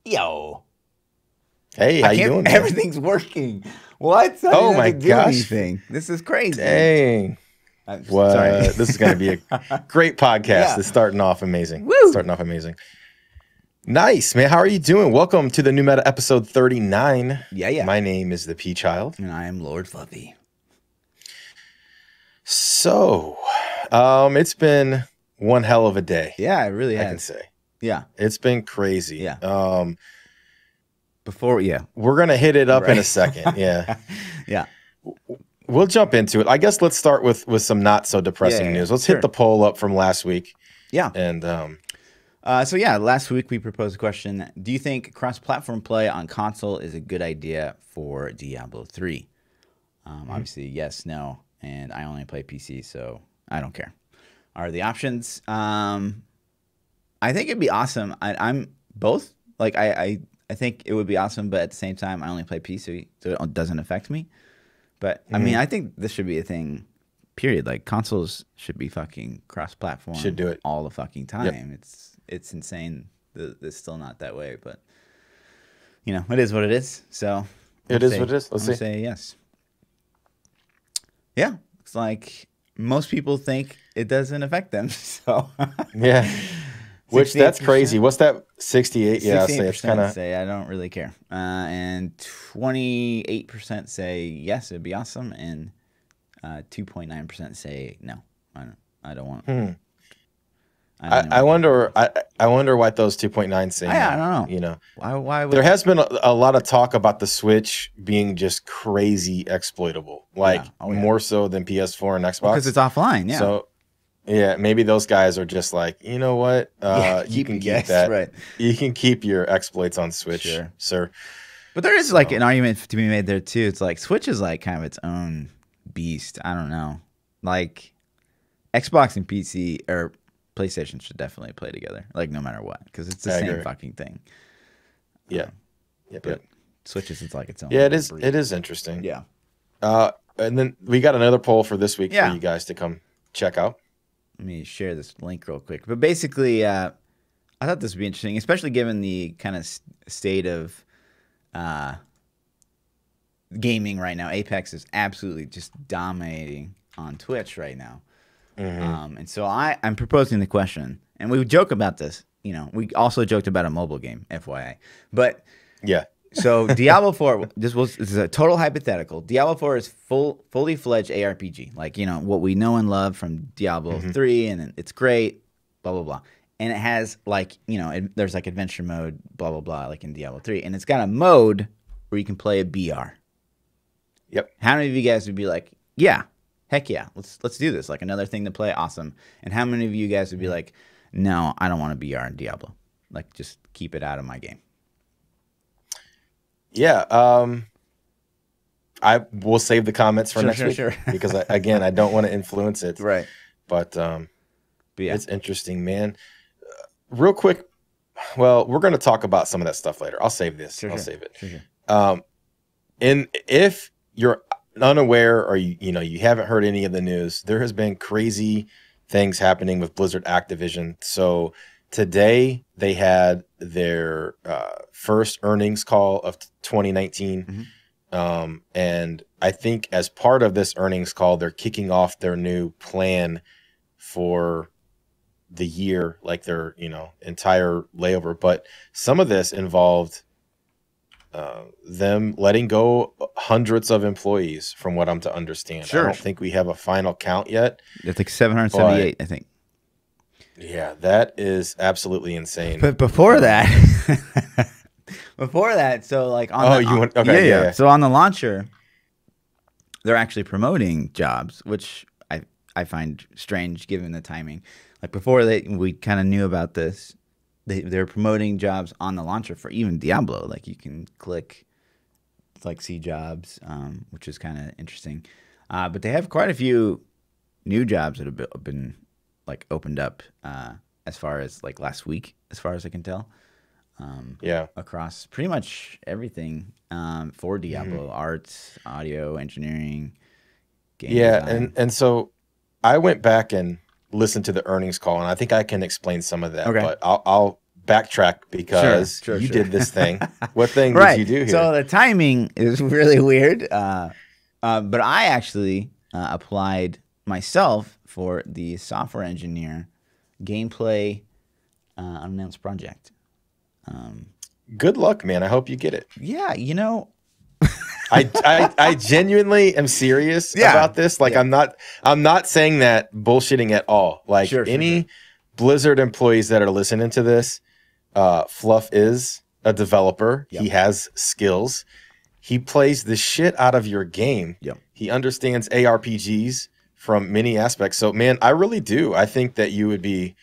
Yo. Hey, how you doing, man? Everything's working. What? Oh my gosh. Anything. This is crazy. Dang. Sorry. This is going to be a great podcast. Yeah. It's starting off amazing. Woo. Starting off amazing. Nice, man. How are you doing? Welcome to the New Meta episode 39. Yeah. My name is ThaPChild. And I am Lord Fluffy. So, it's been one hell of a day. Yeah, it really has. I can say. Yeah. It's been crazy. Yeah. We're going to hit it up in a second. Yeah. Yeah. We'll jump into it. I guess let's start with some not so depressing news. Let's hit the poll up from last week. Yeah. And last week we proposed a question. Do you think cross-platform play on console is a good idea for Diablo 3? Obviously, yes, no, and I only play PC, so I don't care. Are the options? I think it'd be awesome. I'm both. Like I think it would be awesome, but at the same time, I only play PC, so it doesn't affect me. But I mean, I think this should be a thing. Period. Like consoles should be fucking cross-platform. Should do it all the fucking time. Yep. It's insane that it's still not that way, but you know, it is what it is. So it is what it is. Let's see. Say yes. Yeah, it's like most people think it doesn't affect them. So yeah. Which that's crazy. What's that? 68? Yeah, I'll say it's kind of. Say I don't really care. And 28% say yes, it'd be awesome, and 2.9% say no. I don't want. I wonder what those 2.9 say. I don't know. You know, why would there has been a lot of talk about the Switch being just crazy exploitable, like more so than PS4 and Xbox because it's offline. Yeah. So. Yeah, maybe those guys are just like, you know what? You can keep that. Right. You can keep your exploits on Switch, sir. But there is like an argument to be made there too. It's like Switch is like kind of its own beast. I don't know. Like Xbox and PC or PlayStation should definitely play together, like no matter what, because it's the same fucking thing. Yeah. But Switch is like its own. Yeah, it is. Breed. It is interesting. Yeah. And then we got another poll for this week for you guys to come check out. Let me share this link real quick. But basically, I thought this would be interesting, especially given the kind of state of gaming right now. Apex is absolutely just dominating on Twitch right now. And so I'm proposing the question, and we joke about this. You know, we also joked about a mobile game, FYI. But yeah. So Diablo 4, this is a total hypothetical. Diablo 4 is fully fledged ARPG, like you know what we know and love from Diablo 3, and it's great, blah blah blah. And it has like there's like adventure mode, blah blah blah, like in Diablo 3, and it's got a mode where you can play a BR. Yep. How many of you guys would be like, yeah, heck yeah, let's do this, like another thing to play, awesome? And how many of you guys would be like, no, I don't want a BR in Diablo, like just keep it out of my game? Yeah, I will save the comments for next week because I don't want to influence it. Right. But it's interesting, man. Real quick, well, we're going to talk about some of that stuff later. I'll save this. I'll save it. And if you're unaware or you haven't heard any of the news, there has been crazy things happening with Blizzard Activision. So today they had their first earnings call of 2019. And I think as part of this earnings call, they're kicking off their new plan for the year, like their entire layover. But some of this involved them letting go hundreds of employees, from what I'm to understand. I don't think we have a final count yet. It's like 778, I think. Yeah, that is absolutely insane. But before that, so like on So on the launcher, they're actually promoting jobs, which I find strange given the timing. Like before we kind of knew about this, they're promoting jobs on the launcher for even Diablo. Like you can click, like see jobs, which is kind of interesting. But they have quite a few new jobs that have been like opened up as far as like last week, as far as I can tell. Across pretty much everything for Diablo, arts, audio, engineering, game design. and so I went back and listened to the earnings call, and I think I can explain some of that. Okay. But I'll backtrack because you did this thing. What thing did you do here? So the timing is really weird. But I actually applied myself for the software engineer gameplay unannounced project. Good luck, man. I hope you get it. Yeah, you know, I genuinely am serious about this. Like, I'm not saying that bullshitting at all. Like, any Blizzard employees that are listening to this, Fluff is a developer. He has skills. He plays the shit out of your game. He understands ARPGs from many aspects. So, man, I really do. I think that you would be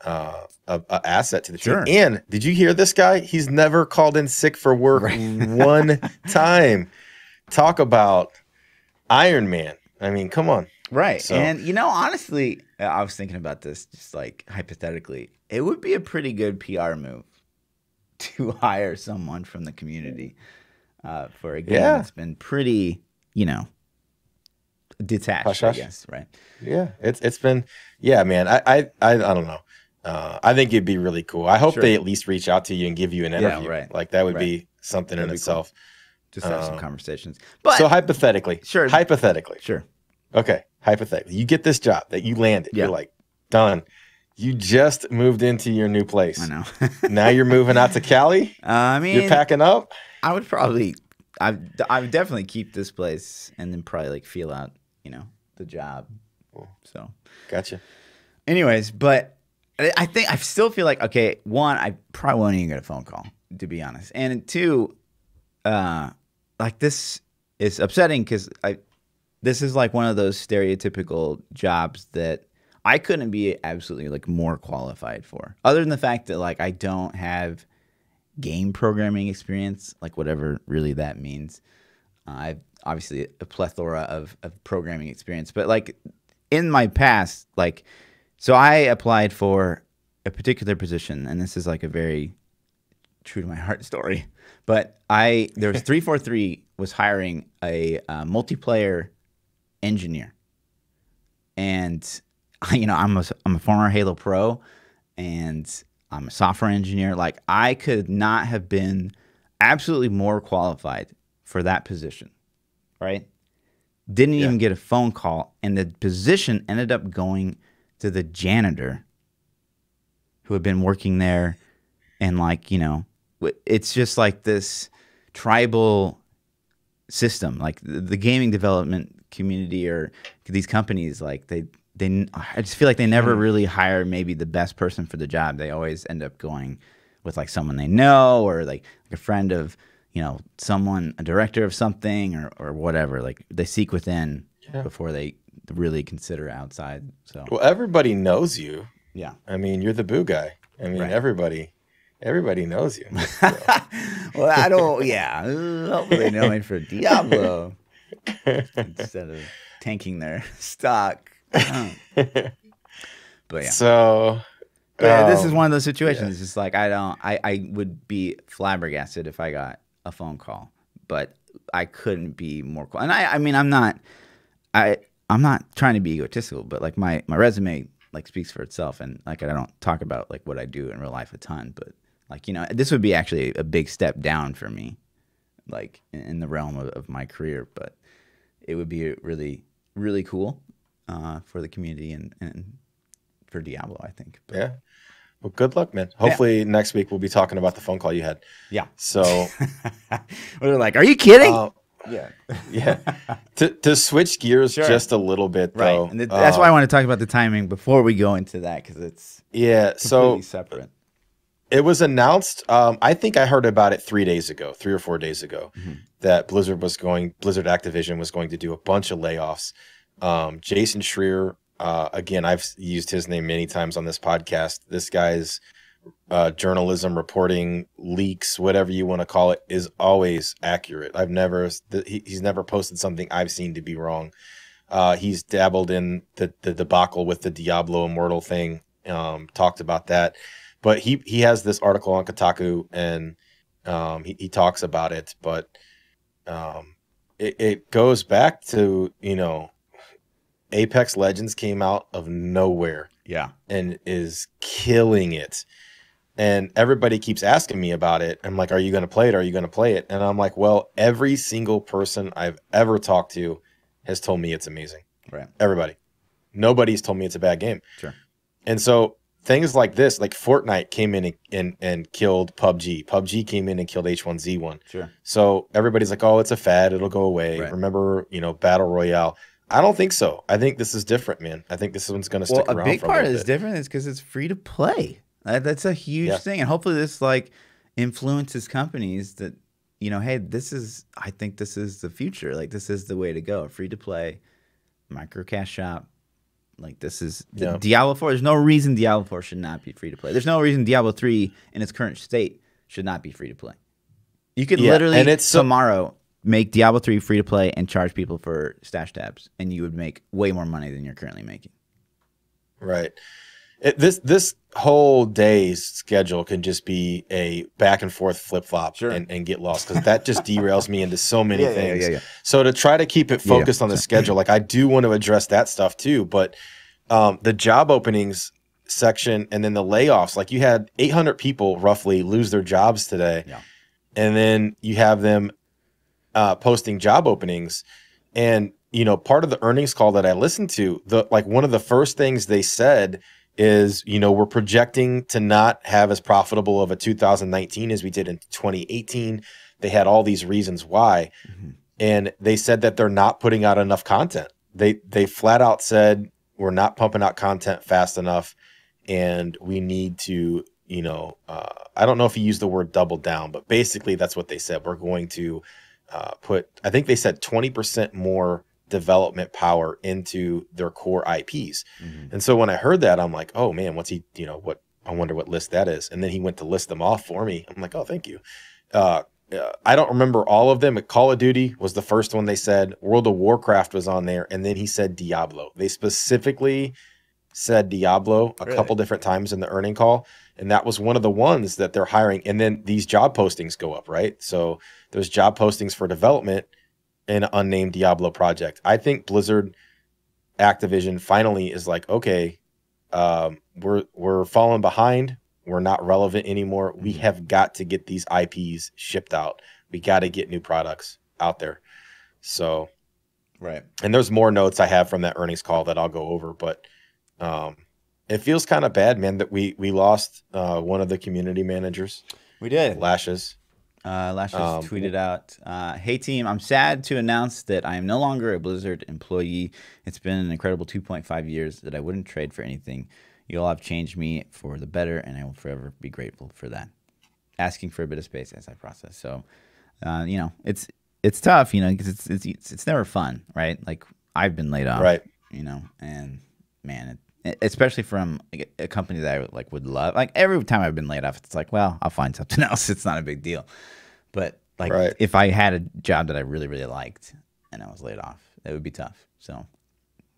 an asset to the team. And did you hear this guy? He's never called in sick for work one time. Talk about Iron Man. I mean, come on. Right. So. And, you know, honestly, I was thinking about this just like hypothetically. It would be a pretty good PR move to hire someone from the community for a game that's been pretty, you know, detached, I guess, right? Yeah, it's been, man. I don't know. I think it'd be really cool. I hope they at least reach out to you and give you an interview. Like that would be something in itself. Cool. Just have some conversations. But so hypothetically, hypothetically, okay, hypothetically, you get this job that you landed. You're like, done. You just moved into your new place. I know. Now you're moving out to Cali. I mean, you're packing up. I would probably, I would definitely keep this place and then probably like feel out, you know, the job. So, gotcha. Anyways, but I still feel like, okay, one, I probably won't even get a phone call, to be honest, and two, like this is upsetting because this is like one of those stereotypical jobs that I couldn't be absolutely like more qualified for, other than the fact that like I don't have game programming experience, like whatever really that means. I've obviously a plethora of programming experience, but like in my past, like, so I applied for a particular position, and this is like a very true to my heart story. But there was 343 was hiring a multiplayer engineer, and you know I'm a former Halo pro, and I'm a software engineer. Like I could not have been absolutely more qualified for that position, right? Didn't even get a phone call, and the position ended up going to the janitor who had been working there, and like, you know, it's just like this tribal system. Like the gaming development community or these companies, like I just feel like they never really hire maybe the best person for the job. They always end up going with like someone they know or like a friend of, you know, someone, a director of something or whatever. Like they seek within before they really consider outside. So well, everybody knows you. Yeah. I mean, you're the boo guy. I mean, everybody knows you. So. Well, I don't. Yeah, hopefully they know me for Diablo instead of tanking their stock. But yeah. So, this is one of those situations. It's just like I would be flabbergasted if I got a phone call, but I couldn't be more. And I mean, I'm not trying to be egotistical, but like my resume like speaks for itself, and like I don't talk about like what I do in real life a ton, but like, you know, this would be actually a big step down for me, like in the realm of my career, but it would be really, really cool for the community and for Diablo, I think. But, yeah. Well, good luck, man. Hopefully next week we'll be talking about the phone call you had. Yeah. So we're like, are you kidding? Yeah. To switch gears just a little bit, though. Right. And that's why I want to talk about the timing before we go into that, because it's completely separate. It was announced. I think I heard about it 3 or 4 days ago, that Blizzard Activision was going to do a bunch of layoffs. Jason Schreier, again, I've used his name many times on this podcast. This guy's journalism, reporting, leaks, whatever you want to call it, is always accurate. He's never posted something I've seen to be wrong. He's dabbled in the debacle with the Diablo Immortal thing, talked about that. But he has this article on Kotaku, and he talks about it. But it goes back to, you know, Apex Legends came out of nowhere, and is killing it. And everybody keeps asking me about it. I'm like, are you going to play it? Are you going to play it? And I'm like, well, every single person I've ever talked to has told me it's amazing. Right. Everybody. Nobody's told me it's a bad game. Sure. And so things like this, like Fortnite came in and killed PUBG. PUBG came in and killed H1Z1. Sure. So everybody's like, oh, it's a fad. It'll go away. Right. Remember, Battle Royale. I don't think so. I think this is different, man. I think this one's going to stick around for a big part is bit. different is because it's free to play. That's a huge thing. And hopefully this like influences companies that, hey, I think this is the future. Like this is the way to go. Free to play, micro cash shop. Like this is Diablo 4. There's no reason Diablo 4 should not be free to play. There's no reason Diablo 3 in its current state should not be free to play. You could literally tomorrow make Diablo 3 free to play and charge people for stash tabs, and you would make way more money than you're currently making. Right. This whole day's schedule can just be a back and forth flip flop and get lost, because that just derails me into so many things. So to try to keep it focused on the schedule, like I do want to address that stuff too, but the job openings section and then the layoffs, like you had 800 people roughly lose their jobs today, and then you have them posting job openings, and part of the earnings call that I listened to, one of the first things they said is, we're projecting to not have as profitable of a 2019 as we did in 2018. They had all these reasons why. Mm-hmm. And they said that they're not putting out enough content. They flat out said, we're not pumping out content fast enough. And we need to, I don't know if he used the word double down, but basically that's what they said. We're going to I think they said 20% more development power into their core IPs. Mm-hmm. And so when I heard that, I'm like, oh man, what's he, I wonder what list that is. And then he went to list them off for me. I'm like, oh, thank you. I don't remember all of them. Call of Duty was the first one they said. World of Warcraft was on there. And then he said Diablo. They specifically said Diablo a couple different times in the earning call. And that was one of the ones that they're hiring. And then these job postings go up, right? So there's job postings for development in an unnamed Diablo project. I think Blizzard Activision finally is like, okay, we're falling behind. We're not relevant anymore. We have got to get these IPs shipped out. We got to get new products out there. So, right. And there's more notes I have from that earnings call that I'll go over, but it feels kind of bad, man, that we lost one of the community managers. We did. Lashes. Lashes tweeted out, hey team, I'm sad to announce that I am no longer a Blizzard employee. It's been an incredible 2.5 years that I wouldn't trade for anything. You all have changed me for the better, and I will forever be grateful for that. Asking for a bit of space as I process. So, it's tough, because it's never fun, right? Like I've been laid off, right? And man, especially from a company that I would love. Like every time I've been laid off, it's like, well, I'll find something else. It's not a big deal. But if I had a job that I really, really liked and I was laid off, it would be tough. So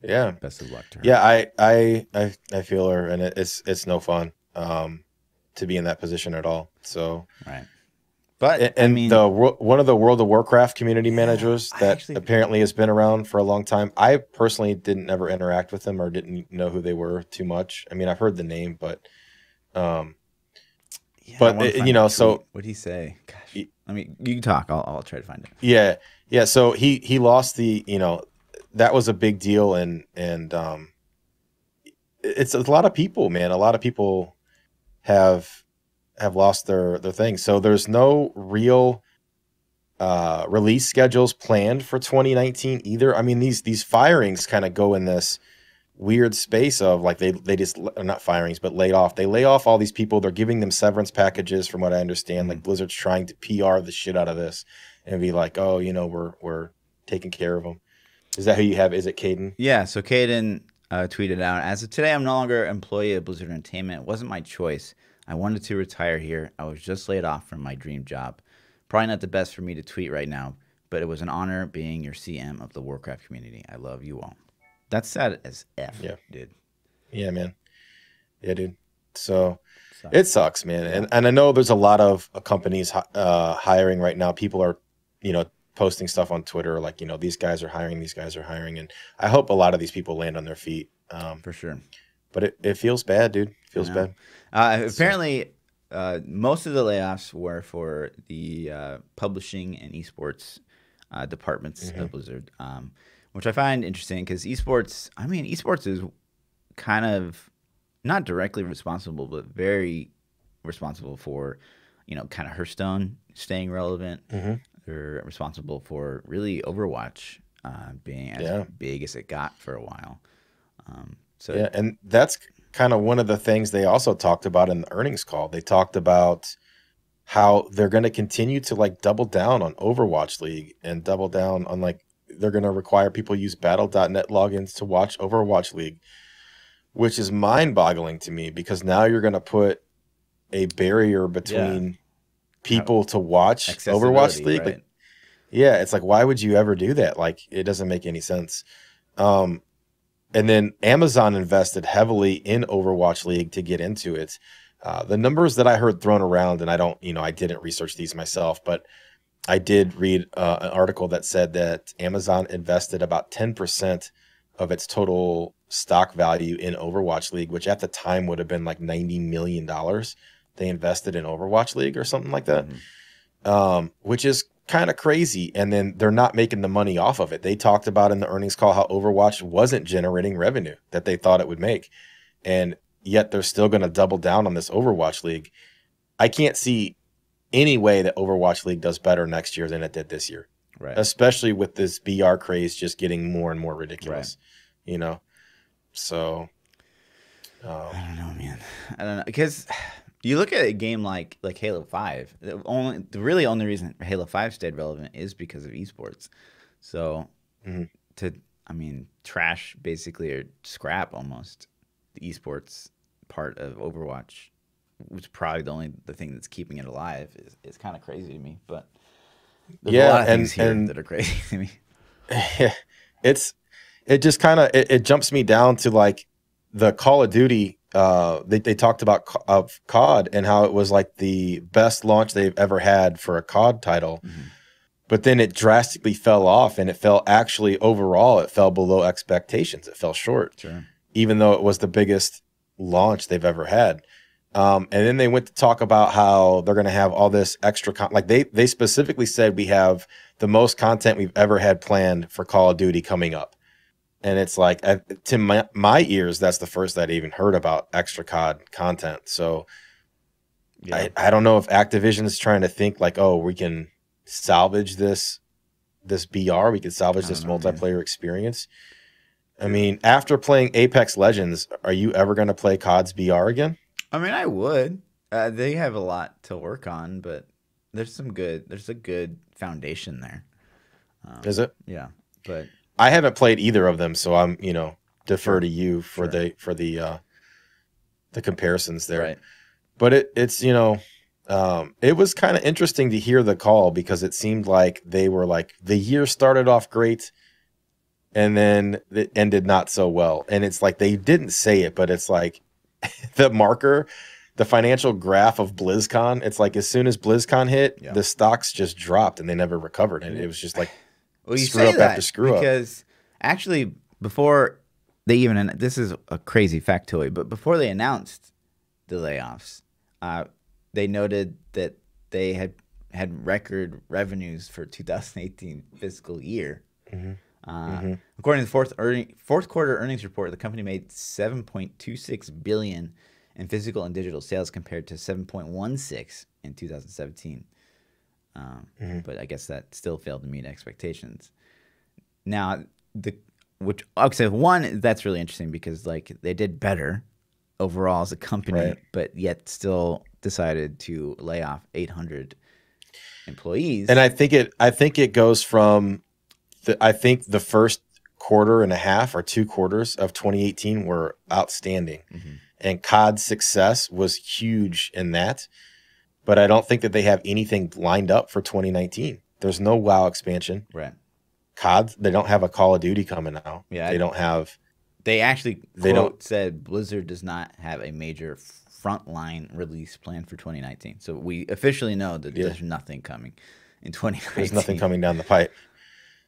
yeah, best of luck to her. Yeah, I feel her, and it's no fun to be in that position at all. So right. But I mean, one of the World of Warcraft community managers that apparently has been around for a long time. I personally didn't ever interact with them or didn't know who they were too much. I mean, I've heard the name, but so what did he say? Gosh, I mean, you can talk. I'll try to find it. Yeah. So he lost the that was a big deal, and it's a lot of people, man. A lot of people have lost their thing. So there's no real release schedules planned for 2019 either. I mean, these firings kind of go in this weird space of like they just not firings but laid off. They lay off all these people. They're giving them severance packages, from what I understand. Like Blizzard's trying to PR the shit out of this and be like, oh, we're taking care of them. Is that who you have? Is it Caden? Yeah. So Caden tweeted out, as of today, I'm no longer an employee of Blizzard Entertainment. It wasn't my choice. I wanted to retire here. I was just laid off from my dream job. Probably not the best for me to tweet right now, but it was an honor being your CM of the Warcraft community. I love you all. That's sad as F, dude. Yeah, man. Yeah, dude. So it sucks, man. Yeah. And I know there's a lot of companies hiring right now. People are, posting stuff on Twitter like, these guys are hiring, and I hope a lot of these people land on their feet. For sure. But it feels bad, dude. It feels bad. Apparently, most of the layoffs were for the publishing and esports departments of Blizzard, which I find interesting because esports is kind of not directly responsible, but very responsible for, kind of Hearthstone staying relevant. They're responsible for really Overwatch being as big as it got for a while. And that's kind of one of the things they also talked about in the earnings call. They talked about how they're going to continue to like double down on Overwatch League and double down on like they're going to require people use battle.net logins to watch Overwatch League, which is mind-boggling to me because now you're going to put a barrier between people to watch Overwatch League. Right? It's like, why would you ever do that? Like, it doesn't make any sense. And then Amazon invested heavily in Overwatch League to get into it. The numbers that I heard thrown around, and I didn't research these myself, but I did read an article that said that Amazon invested about 10% of its total stock value in Overwatch League, which at the time would have been like $90 million. They invested in Overwatch League or something like that, which is kind of crazy. And then they're not making the money off of it. They talked about in the earnings call how Overwatch wasn't generating revenue that they thought it would make. And yet they're still going to double down on this Overwatch League. I can't see any way that Overwatch League does better next year than it did this year. Right. Especially with this BR craze just getting more and more ridiculous, So I don't know, man. I don't know, because you look at a game like Halo 5. The only reason Halo 5 stayed relevant is because of esports. So trash basically or scrap almost the esports part of Overwatch, which is probably the thing that's keeping it alive, is kind of crazy to me. But there's a lot of things here that are crazy to me. It just kind of it jumps me down to like the Call of Duty. They talked about COD and how it was like the best launch they've ever had for a COD title, but then it drastically fell off, and it fell below expectations. It fell short, even though it was the biggest launch they've ever had. And then they went to talk about how they're going to have all this extra like they specifically said we have the most content we've ever had planned for Call of Duty coming up. And it's like, to my ears, that's the first I'd even heard about extra COD content. So I don't know if Activision is trying to think like, oh, we can salvage this BR, we can salvage this multiplayer experience. I mean, after playing Apex Legends, are you ever going to play COD's BR again? I mean, I would. They have a lot to work on, but there's a good foundation there. Is it? Yeah, but I haven't played either of them, so I'm, defer to you for the comparisons there. Right. But it's it was kind of interesting to hear the call because it seemed like they were like the year started off great and then it ended not so well. And it's like they didn't say it, but it's like the financial graph of BlizzCon, it's like as soon as BlizzCon hit, the stocks just dropped and they never recovered. And it was just like screw up after screw up. Because actually, before they even, this is a crazy factoid, but before they announced the layoffs, they noted that they had record revenues for 2018 fiscal year. According to the fourth quarter earnings report, the company made $7.26 billion in physical and digital sales compared to $7.16 in 2017. But I guess that still failed to meet expectations. Now, that's really interesting because like they did better overall as a company, but yet still decided to lay off 800 employees. And I think it goes from the first quarter and a half or 2 quarters of 2018 were outstanding, and COD's success was huge in that. But I don't think that they have anything lined up for 2019. There's no WoW expansion. Right. COD, they don't have a Call of Duty coming out. Yeah. They don't have. They actually said Blizzard does not have a major frontline release plan for 2019. So we officially know that there's nothing coming in 2019. There's nothing coming down the pipe.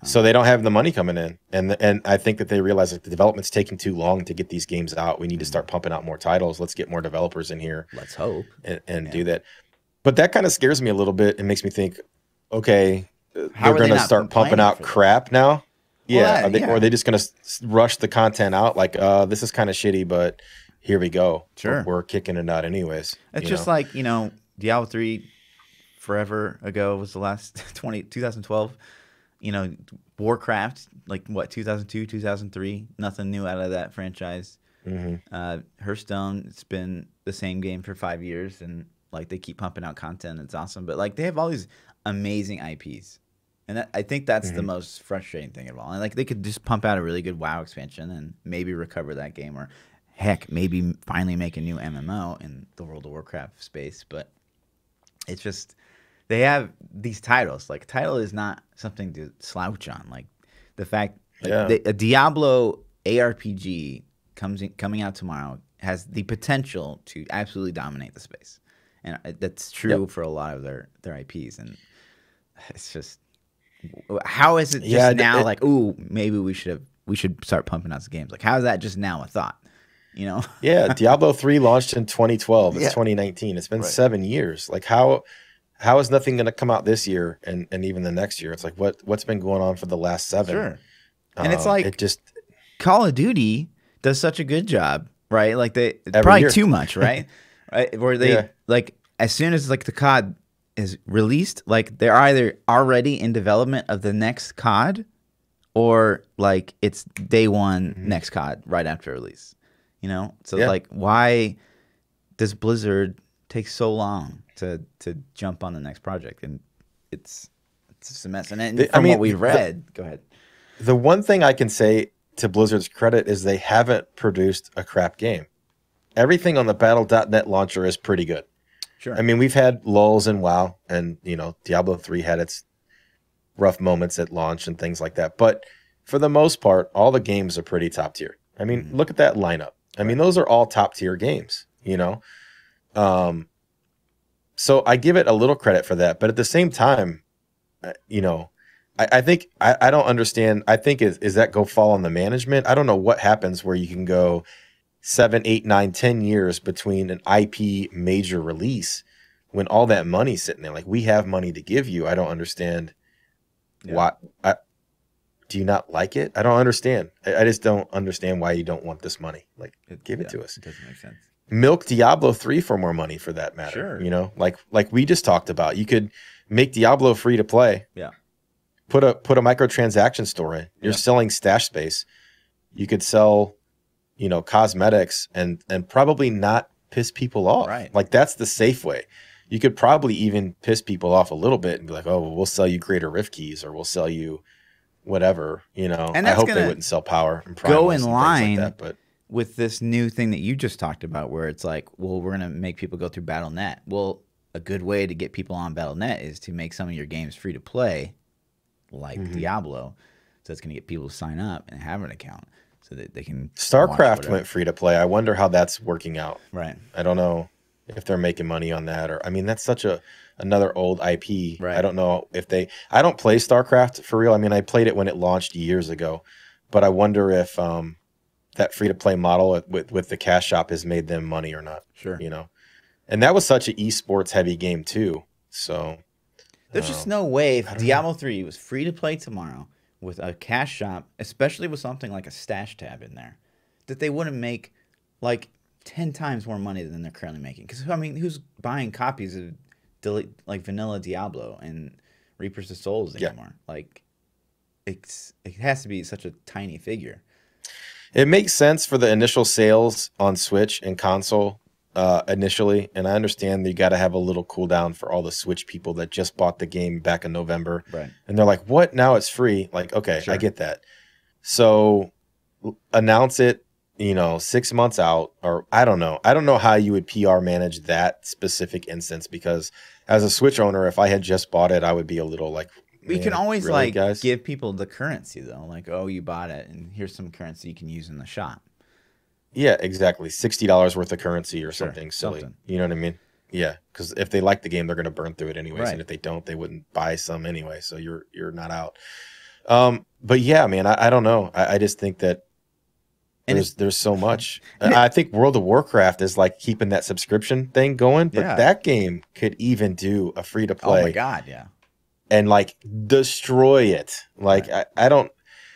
So they don't have the money coming in, and I think that they realize that the development's taking too long to get these games out. We need to start pumping out more titles. Let's get more developers in here. Let's hope and do that. But that kind of scares me a little bit and makes me think, okay, they're going to start pumping out crap now. Yeah, or are they just going to rush the content out? Like, this is kind of shitty, but here we go. Sure, we're kicking it out anyways. It's just like Diablo 3 forever ago was the last 2012. Warcraft, like what, 2002, 2003, nothing new out of that franchise. Hearthstone, it's been the same game for 5 years, and like they keep pumping out content. It's awesome, but like they have all these amazing IPs, and I think that's the most frustrating thing of all. And like they could just pump out a really good WoW expansion and maybe recover that game, or heck, maybe finally make a new MMO in the World of Warcraft space. But it's just, they have these titles. Like, title is not something to slouch on. Like, the fact, a Diablo ARPG coming out tomorrow has the potential to absolutely dominate the space, and that's true for a lot of their IPs. And it's just, how is it just now? Like, ooh, maybe we should start pumping out some games. Like, how is that just now a thought? Yeah, Diablo 3 launched in 2012. It's 2019. It's been 7 years. Like, how is nothing going to come out this year and even the next year? It's like, what's been going on for the last 7? Sure. And it's like, Call of Duty does such a good job, right? Like, probably too much, right? Right? Where they like, as soon as like the COD is released, like they're either already in development of the next COD, or like it's day one next COD right after release. So like, why does Blizzard take so long to jump on the next project? And it's just a mess. And from what we've read, go ahead. The one thing I can say to Blizzard's credit is they haven't produced a crap game. Everything on the Battle.net launcher is pretty good. Sure. I mean, we've had lulls in WoW, and Diablo 3 had its rough moments at launch and things like that. But for the most part, all the games are pretty top tier. I mean, look at that lineup. I mean, those are all top tier games, So I give it a little credit for that. But at the same time, I think I don't understand. I think is that go fall on the management? I don't know what happens where you can go 7, 8, 9, 10 years between an IP major release when all that money's sitting there. Like, we have money to give you. I don't understand why. Do you not like it? I don't understand. I just don't understand why you don't want this money. Like, give it to us. It doesn't make sense. Milk Diablo 3 for more money, for that matter. Sure. Like we just talked about. You could make Diablo free to play. Yeah. Put a microtransaction store in. You're selling stash space. You could sell, cosmetics and probably not piss people off. Right. Like, that's the safe way. You could probably even piss people off a little bit and be like, oh, well, we'll sell you greater Rift keys, or we'll sell you whatever, And I hope they wouldn't sell power and go in line like that, but with this new thing that you just talked about, where it's like, well, we're going to make people go through Battle.net. Well, a good way to get people on Battle.net is to make some of your games free to play, like Diablo. So it's going to get people to sign up and have an account so that they can. StarCraft went free to play. I wonder how that's working out. Right. I don't know if they're making money on that, or, I mean, that's such another old IP. Right. I don't know if I don't play StarCraft for real. I mean, I played it when it launched years ago, but I wonder if that free to play model with the cash shop has made them money or not. Sure. And that was such an eSports heavy game too. So there's just no way, if Diablo 3 was free to play tomorrow with a cash shop, especially with something like a stash tab in there, that they wouldn't make like 10 times more money than they're currently making. Because, I mean, who's buying copies of like vanilla Diablo and Reapers of Souls anymore? Like, it has to be such a tiny figure. It makes sense for the initial sales on Switch and console initially, and I understand that you got to have a little cooldown for all the Switch people that just bought the game back in November, right? And they're like, "What? Now it's free?" Like, okay, sure. I get that. So announce it, 6 months out, or I don't know. I don't know how you would PR manage that specific instance, because as a Switch owner, if I had just bought it, I would be a little like. You can always really, guys? Give people the currency though, like, oh, you bought it, and here's some currency you can use in the shop. Yeah, exactly. $60 worth of currency or something silly. You know what I mean? Yeah, because if they like the game, they're going to burn through it anyways, and if they don't, they wouldn't buy some anyway. So you're not out. But yeah, man, I don't know. I just think that there's so much. I think World of Warcraft is like keeping that subscription thing going, but that game could even do a free to play. Oh my God, yeah. And like destroy it. Like I don't.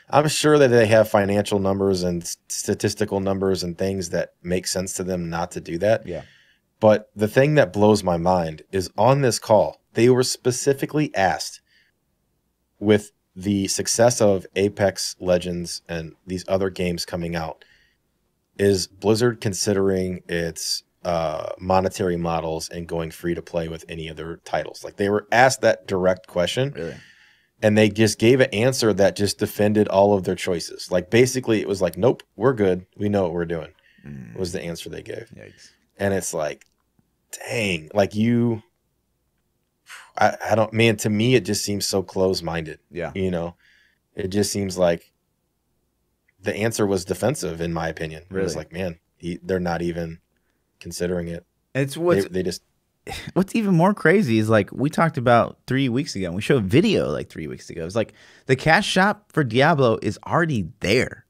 I'm sure that they have financial numbers and statistical numbers and things that make sense to them not to do that. Yeah. But the thing that blows my mind is on this call, they were specifically asked, with the success of Apex Legends and these other games coming out, is Blizzard considering its monetary models and going free to play with any other titles? Like, they were asked that direct question. Really? And they just gave an answer that just defended all of their choices. Like, basically, it was like, nope, we're good. We know what we're doing, was the answer they gave. Yikes. And it's like, dang, like I don't, man, to me, it just seems so close-minded. Yeah. You know, it just seems like the answer was defensive, in my opinion. Really? It was like, man, they're not even considering it. It's they just. What's even more crazy is, like, we talked about 3 weeks ago. We showed a video like 3 weeks ago. It's like the cash shop for Diablo is already there.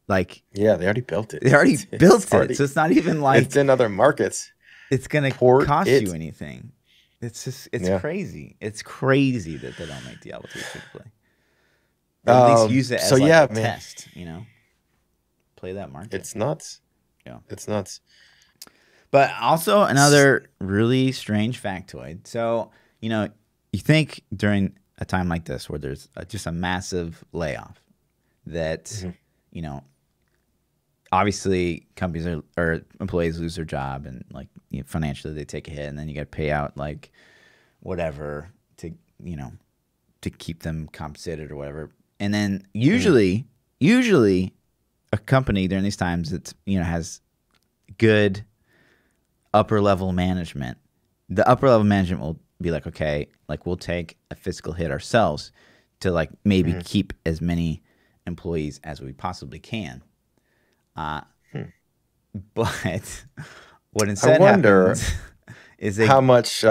Like, yeah, they already built it. They already built it. So it's not even like it's in other markets. It's gonna cost you anything. It's just crazy. It's crazy that they don't make Diablo 3 free to play. At least use it as a test. You know, play that market. It's nuts. Yeah, it's nuts. But also another really strange factoid. So, you know, you think during a time like this where there's just a massive layoff that, you know, obviously companies or employees lose their job and, like, you know, financially they take a hit, and then you got to pay out like whatever to, you know, to keep them compensated or whatever. And then usually a company during these times that's, you know, has good upper level management. The upper level management will be like, okay, like, we'll take a fiscal hit ourselves to, like, maybe keep as many employees as we possibly can. But what instead happens is how much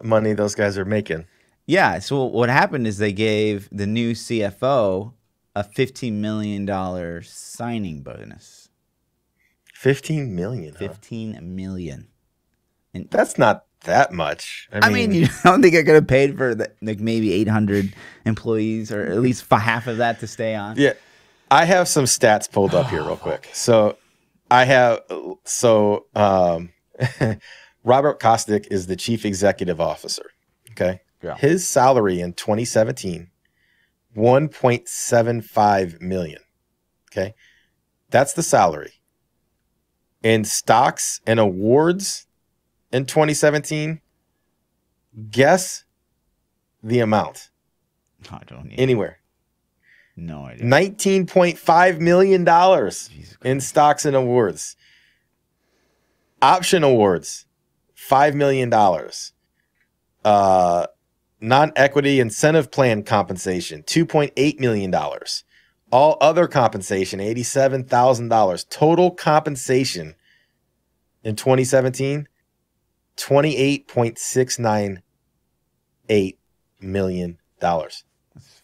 money those guys are making. Yeah. So what happened is they gave the new CFO a $15 million signing bonus. 15 million. 15 million. And that's not that much. I mean, you don't think I could have paid for like maybe 800 employees, or at least half of that to stay on? Yeah. I have some stats pulled up here real quick. So Robert Kostick is the chief executive officer. Okay. Yeah. His salary in 2017, $1.75 million. Okay. That's the salary. In stocks and awards in 2017, guess the amount. I don't need anywhere. No idea. $19.5 million in stocks and awards. Option awards, $5 million. Non-equity incentive plan compensation, $2.8 million. All other compensation, $87,000. Total compensation in 2017, $28.698 million.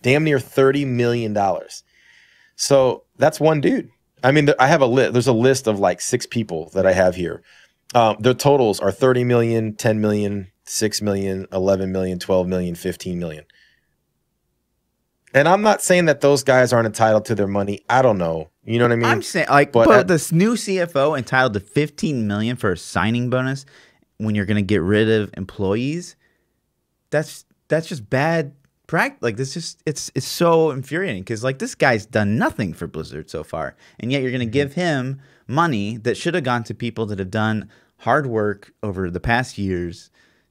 Damn near $30 million. So that's one dude. I mean, I have a list. There's a list of like 6 people that I have here. Their totals are 30 million, 10 million, 6 million, 11 million, 12 million, 15 million. And I'm not saying that those guys aren't entitled to their money. I don't know. You know what I mean? I'm saying, like, but this new CFO entitled to 15 million for a signing bonus when you're going to get rid of employees. That's just bad practice. Like, this just it's so infuriating, because, like, this guy's done nothing for Blizzard so far, and yet you're going to give him money that should have gone to people that have done hard work over the past years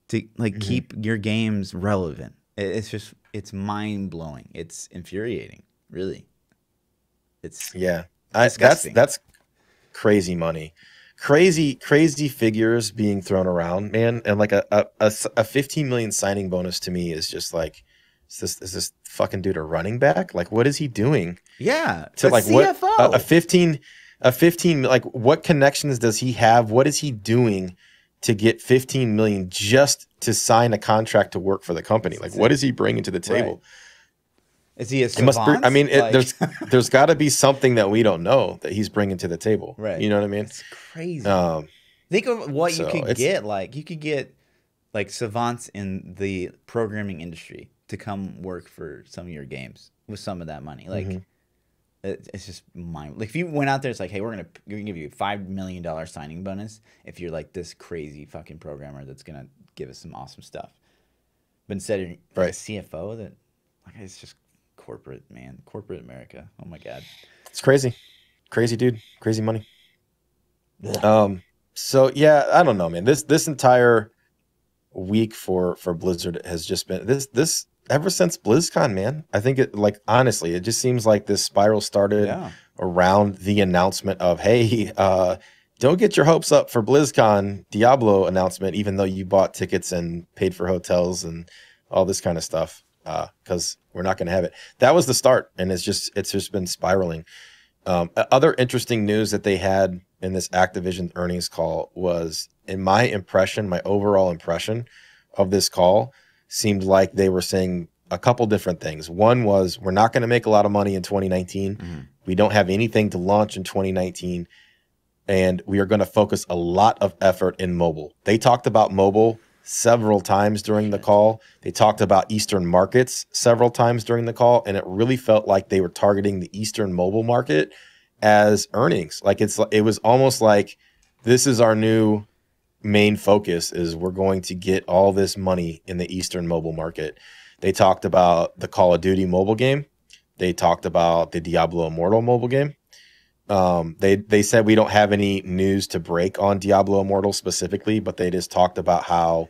to, like, keep your games relevant. It's mind blowing. It's infuriating, really. It's disgusting. That's crazy money, crazy figures being thrown around, man. And like a 15 million signing bonus to me is just like, is this fucking dude a running back? Like, what is he doing? Yeah, to like CFO. What a 15 like, what connections does he have? What is he doing to get 15 million just to sign a contract to work for the company? Like, what is he bringing to the table? Is he a savant? I mean, there's got to be something that we don't know that he's bringing to the table. Right. You know what I mean? It's crazy. Think of what you could get. Like, you could get like savants in the programming industry to come work for some of your games with some of that money. Like, it's just mind. Like, if you went out there, it's like, hey, we're gonna give you a $5 million signing bonus if you're like this crazy fucking programmer that's gonna give us some awesome stuff. But instead of like a CFO, that like it's just corporate, man. Corporate America. Oh my God. It's crazy. Crazy dude. Crazy money. So yeah, I don't know, man. This entire week for Blizzard has just been this ever since BlizzCon, man. I think honestly, it just seems like this spiral started around the announcement of, hey, don't get your hopes up for BlizzCon Diablo announcement, even though you bought tickets and paid for hotels and all this kind of stuff. Because we're not going to have it. That was the start, and it's just been spiraling. Other interesting news that they had in this Activision earnings call was, in my overall impression of this call, seemed like they were saying a couple different things. One was, we're not going to make a lot of money in 2019. Mm-hmm. We don't have anything to launch in 2019, and we are going to focus a lot of effort in mobile. They talked about mobile several times during the call. They talked about Eastern markets several times during the call, and it really felt like they were targeting the Eastern mobile market as earnings. Like it was almost like, this is our new main focus, is we're going to get all this money in the Eastern mobile market. They talked about the Call of Duty mobile game. They talked about the Diablo Immortal mobile game. They said we don't have any news to break on Diablo Immortal specifically, but they just talked about how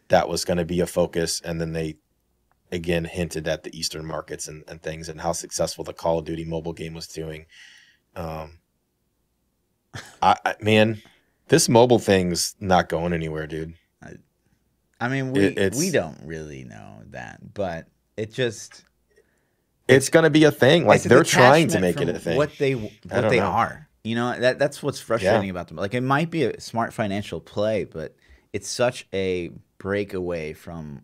that was going to be a focus. And then they again hinted at the Eastern markets and things, and how successful the Call of Duty mobile game was doing. Man, this mobile thing's not going anywhere, dude. I mean, we don't really know that, but it's going to be a thing. Like, they're trying to make it a thing. What they are, you know, that's what's frustrating about them. Like, it might be a smart financial play, but it's such a breakaway from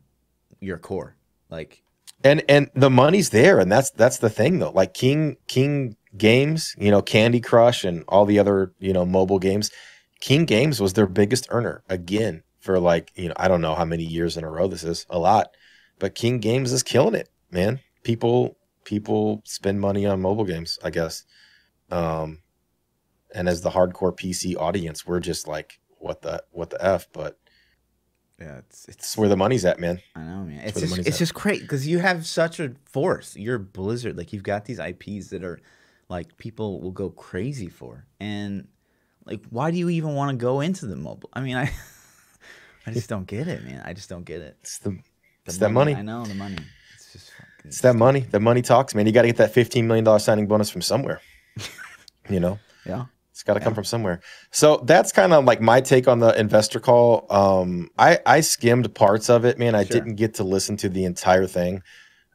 your core. Like, and the money's there, and that's the thing though. Like King Games, you know, Candy Crush and all the other, you know, mobile games. King Games was their biggest earner again for, like, you know, I don't know how many years in a row this is, a lot, but King Games is killing it, man. People spend money on mobile games, I guess. And as the hardcore PC audience, we're just like, what the F, but yeah, it's where the money's at, man. I know, man. It's just great because you have such a force. You're Blizzard. Like, you've got these IPs that are like people will go crazy for. And like, why do you even want to go into the mobile? I mean, I just don't get it, man. I just don't get it. It's that money. I know, the money. It's just it's that money. The money talks, man. You got to get that $15 million signing bonus from somewhere. You know? Yeah. It's got to come from somewhere. So that's kind of like my take on the investor call. I skimmed parts of it, man. I didn't get to listen to the entire thing.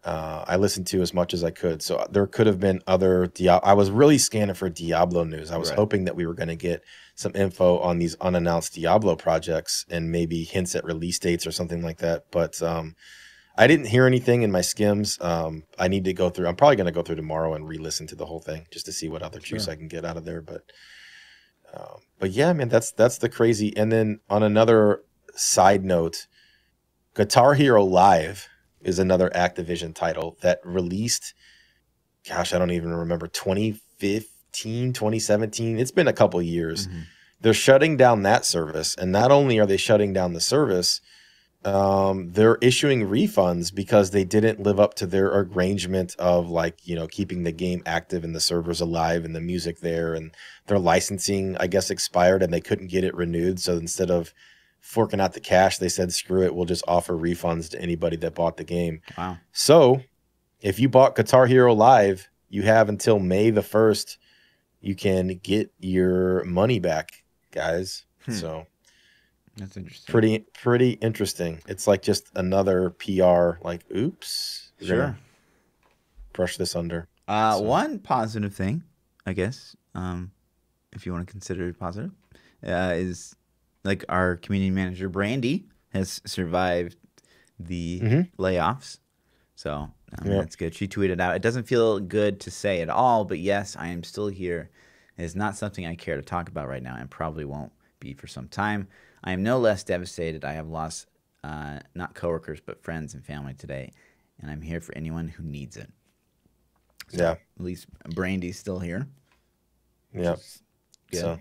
I listened to as much as I could. So there could have been other I was really scanning for Diablo news. I was hoping that we were going to get some info on these unannounced Diablo projects and maybe hints at release dates or something like that. But I didn't hear anything in my skims. I need to go through. I'm probably going to go through tomorrow and re-listen to the whole thing just to see what other juice I can get out of there. But yeah, man, that's the crazy. And then on another side note, Guitar Hero Live is another Activision title that released, gosh, I don't even remember, 2015, 2017. It's been a couple years. Mm-hmm. They're shutting down that service. And not only are they shutting down the service, they're issuing refunds because they didn't live up to their arrangement of, like, you know, keeping the game active and the servers alive and the music there, and their licensing, I guess, expired and they couldn't get it renewed. So instead of forking out the cash, they said, screw it, we'll just offer refunds to anybody that bought the game. Wow. So if you bought Guitar Hero Live, you have until May the 1st. You can get your money back, guys. So that's interesting. Pretty interesting. It's like just another PR, like, oops. Sure. Brush this under. One positive thing, I guess, if you want to consider it positive, is like our community manager, Brandy, has survived the layoffs. So That's good. She tweeted out, "It doesn't feel good to say at all, but yes, I am still here. It is not something I care to talk about right now and probably won't be for some time. I am no less devastated. I have lost not coworkers, but friends and family today, and I'm here for anyone who needs it." So at least Brandy's still here. Yeah. So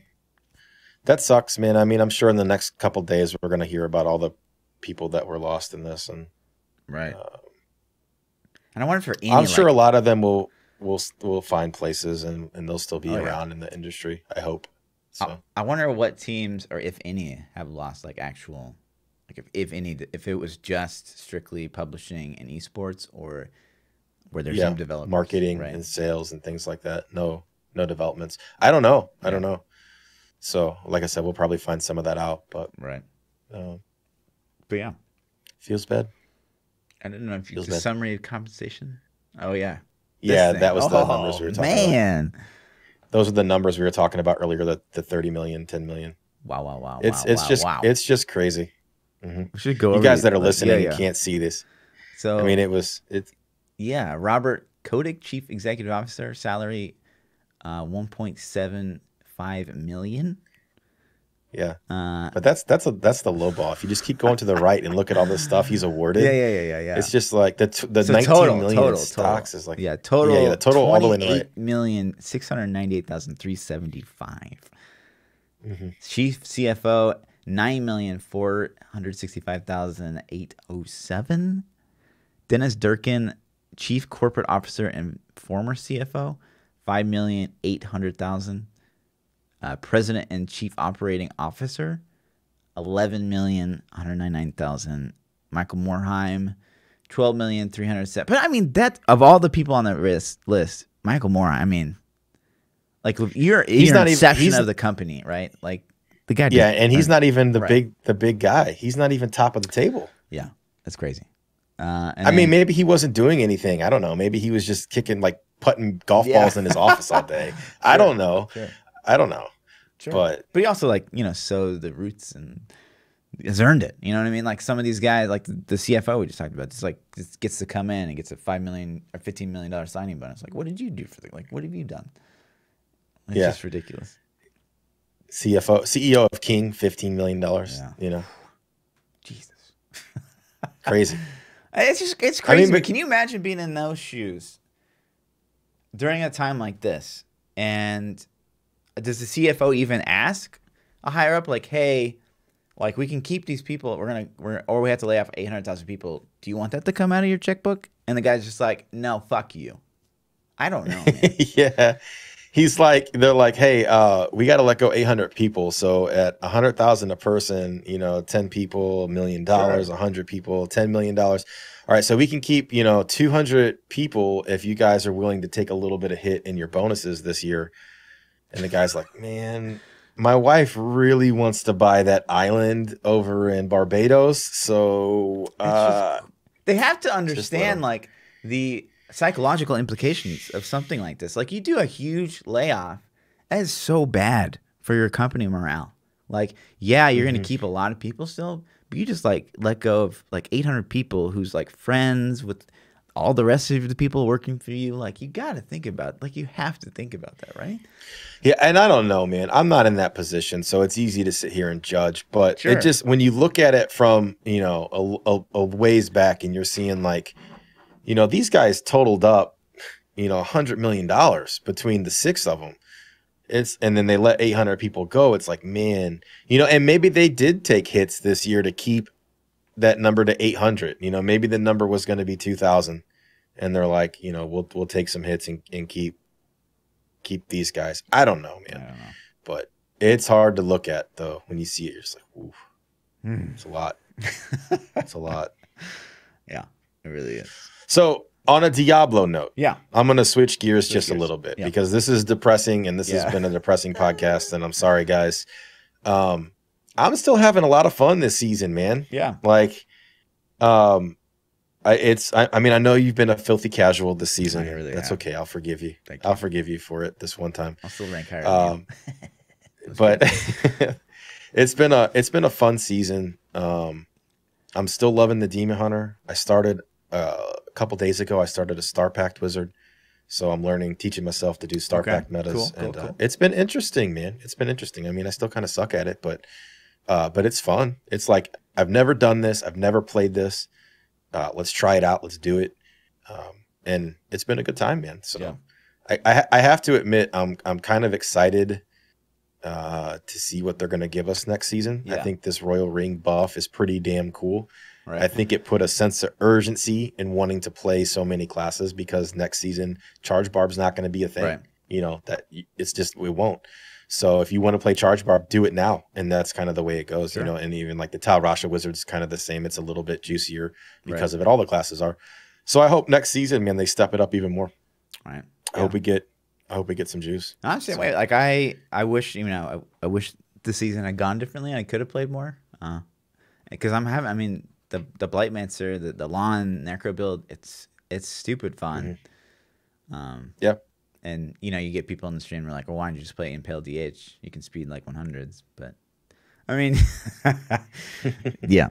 that sucks, man. I mean, I'm sure in the next couple of days we're going to hear about all the people that were lost in this, and right. And I wonder for I'm sure a lot of them will find places and they'll still be around in the industry. I hope. So I wonder what teams, or if any, have lost like actual, like if any, if it was just strictly publishing and esports, or where there's some developers, marketing and sales and things like that. No developments. I don't know. I don't know. So like I said, we'll probably find some of that out. But but yeah, feels bad. I don't know if you the summary of compensation. Oh yeah. That was the numbers we were talking about. Man. Those are the numbers we were talking about earlier, the 30 million, 10 million. Wow. It's just crazy. Mm-hmm. We should go you guys that are listening can't see this. So I mean, Robert Kotick, Chief Executive Officer, salary $1.75 million. Yeah, but that's the low ball. If you just keep going to the right and look at all this stuff he's awarded, yeah. It's just like the 19 million in stocks is like total the total all the way to the right. $28,698,375. Chief CFO $9,465,807. Dennis Durkin, Chief Corporate Officer and former CFO, $5,800,000. President and Chief Operating Officer, $11,199,000. Michael Morheim, $12,307,000. But I mean, that of all the people on the list, Michael Morheim. I mean, like you're inception of the company, right? Like the guy. And he's not even the big guy. He's not even top of the table. Yeah, that's crazy. I mean, maybe he wasn't doing anything. I don't know. Maybe he was just putting golf balls in his office all day. I don't know. I don't know. Sure. But he also sowed the roots and has earned it. You know what I mean? Like some of these guys, like the CFO we just talked about, just gets to come in and gets a $5 million or $15 million signing bonus. Like, what did you do for what have you done? It's just ridiculous. CEO of King, $15 million. You know, Jesus, crazy. It's crazy. But can you imagine being in those shoes during a time like this? And does the CFO even ask a higher up, like, hey, like we can keep these people, or we have to lay off 800,000 people. Do you want that to come out of your checkbook? And the guy's just like, no, fuck you. I don't know, man. Yeah. They're like, hey, we got to let go 800 people. So at 100,000 a person, 10 people, $1 million, 100 people, $10 million. All right. So we can keep, 200 people if you guys are willing to take a little bit of hit in your bonuses this year. And the guy's like, man, my wife really wants to buy that island over in Barbados. So they have to understand the psychological implications of something like this. Like you do a huge layoff, that is so bad for your company morale. Like, yeah, you're going to keep a lot of people still, but you just let go of 800 people who's friends with all the rest of the people working for you. Like you got to think about, you have to think about that, right? Yeah. And I don't know, man, I'm not in that position. So it's easy to sit here and judge, but it just, when you look at it from, a ways back and you're seeing these guys totaled up, $100 million between the 6 of them. And then they let 800 people go. It's like, man, and maybe they did take hits this year to keep that number to 800. Maybe the number was going to be 2,000, and they're like, we'll take some hits and keep these guys. I don't know, man. I don't know. But it's hard to look at though when you see it. You're just like, ooh, it's a lot. It's a lot. Yeah, it really is. So on a Diablo note, I'm going to switch gears just a little bit because this is depressing, and this has been a depressing podcast, and I'm sorry, guys. I'm still having a lot of fun this season, man. Yeah. I mean, I know you've been a filthy casual this season. That's okay. I'll forgive you. I'll forgive you for it this one time. I'll still rank higher than you. But it's been a fun season. I'm still loving the Demon Hunter. I started couple days ago, I started a Star Pact Wizard. So I'm teaching myself to do Star Pact metas. Cool. It's been interesting, man. It's been interesting. I mean, I still kind of suck at it, but it's fun. It's like, I've never done this. I've never played this. Let's try it out. Let's do it. And it's been a good time, man. So I have to admit, I'm kind of excited to see what they're going to give us next season. Yeah. I think this Royal Ring buff is pretty damn cool. Right. I think it put a sense of urgency in wanting to play so many classes, because next season Charge Barb's not going to be a thing. Right. You know, that it's just, we won't. So if you want to play Charge Barb, do it now. And that's kind of the way it goes, you know, and even like the Tal Rasha Wizard's kind of the same. It's a little bit juicier because of it. All the classes are. So I hope next season, man, they step it up even more. Right. I hope we get some juice. Honestly, wait, like I wish, you know, I wish the season had gone differently. I could have played more. Because I mean, the Blightmancer, the Lawn Necro build, it's stupid fun. Yeah. And, you know, you get people in the stream who are like, well, why don't you just play Impale DH? You can speed like 100s. But, I mean, yeah.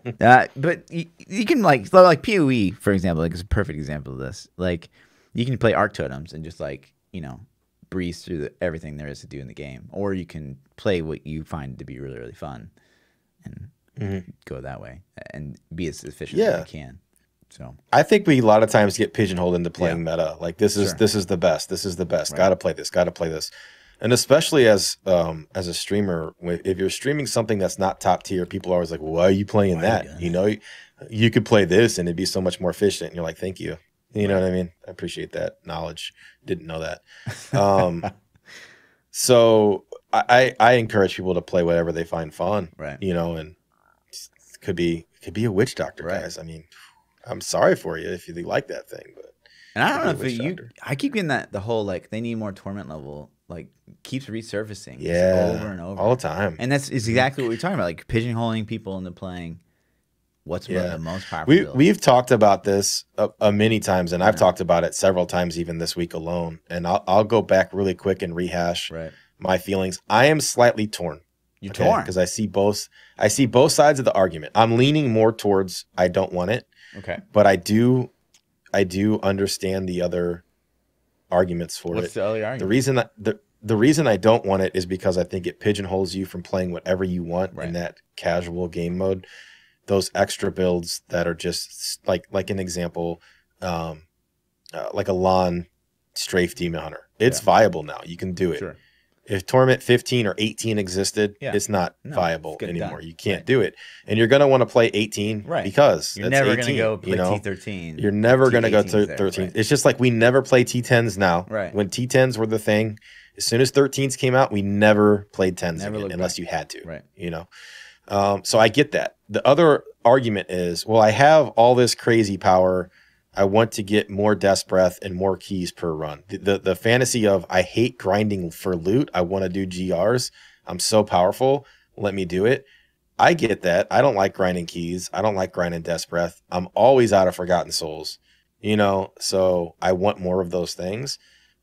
But you can, like PoE, for example, like, is a perfect example of this. Like, you can play Arc Totems and just, like, you know, breeze through everything there is to do in the game. Or you can play what you find to be really, really fun and go that way and be as efficient as you can. So I think we a lot of times get pigeonholed into playing meta. Like, this is the best. This is the best. Right. Gotta play this. Gotta play this. And especially as a streamer, if you're streaming something that's not top tier, people are always like, well, "Why are you playing that? You know, you could play this and it'd be so much more efficient." And you're like, "Thank you." You know what I mean? I appreciate that knowledge. Didn't know that. So I encourage people to play whatever they find fun. Right. You know, and it could be a witch doctor, guys. I mean, I'm sorry for you if you like that thing, but and I don't know if I keep getting the whole, like, they need more torment level, like, keeps resurfacing over and over all the time, and that's exactly what we're talking about, like pigeonholing people into playing what's the most powerful. We've talked about this many times, and I've talked about it several times even this week alone. And I'll go back really quick and rehash my feelings. I am slightly torn. You're torn because I see both sides of the argument. I'm leaning more towards I don't want it. Okay. But I do understand the other arguments for it. What's the other argument? The reason I don't want it is because I think it pigeonholes you from playing whatever you want in that casual game mode. Those extra builds that are just like an example, like a Lawn Strafe Demon Hunter. It's viable now. You can do it. Sure. If Torment 15 or 18 existed, it's not viable anymore. You can't do it. And you're going to want to play 18 because you're never going to go play T13. You're never going to go to 13. Right. It's just like we never play T10s now. Right. When T10s were the thing, as soon as 13s came out, we never played 10s again, unless you had to. Right. You know? So I get that. The other argument is, well, I have all this crazy power. I want to get more Death's Breath and more keys per run. The fantasy of, I hate grinding for loot. I want to do GRs. I'm so powerful. Let me do it. I get that. I don't like grinding keys. I don't like grinding Death's Breath. I'm always out of Forgotten Souls, you know, so I want more of those things.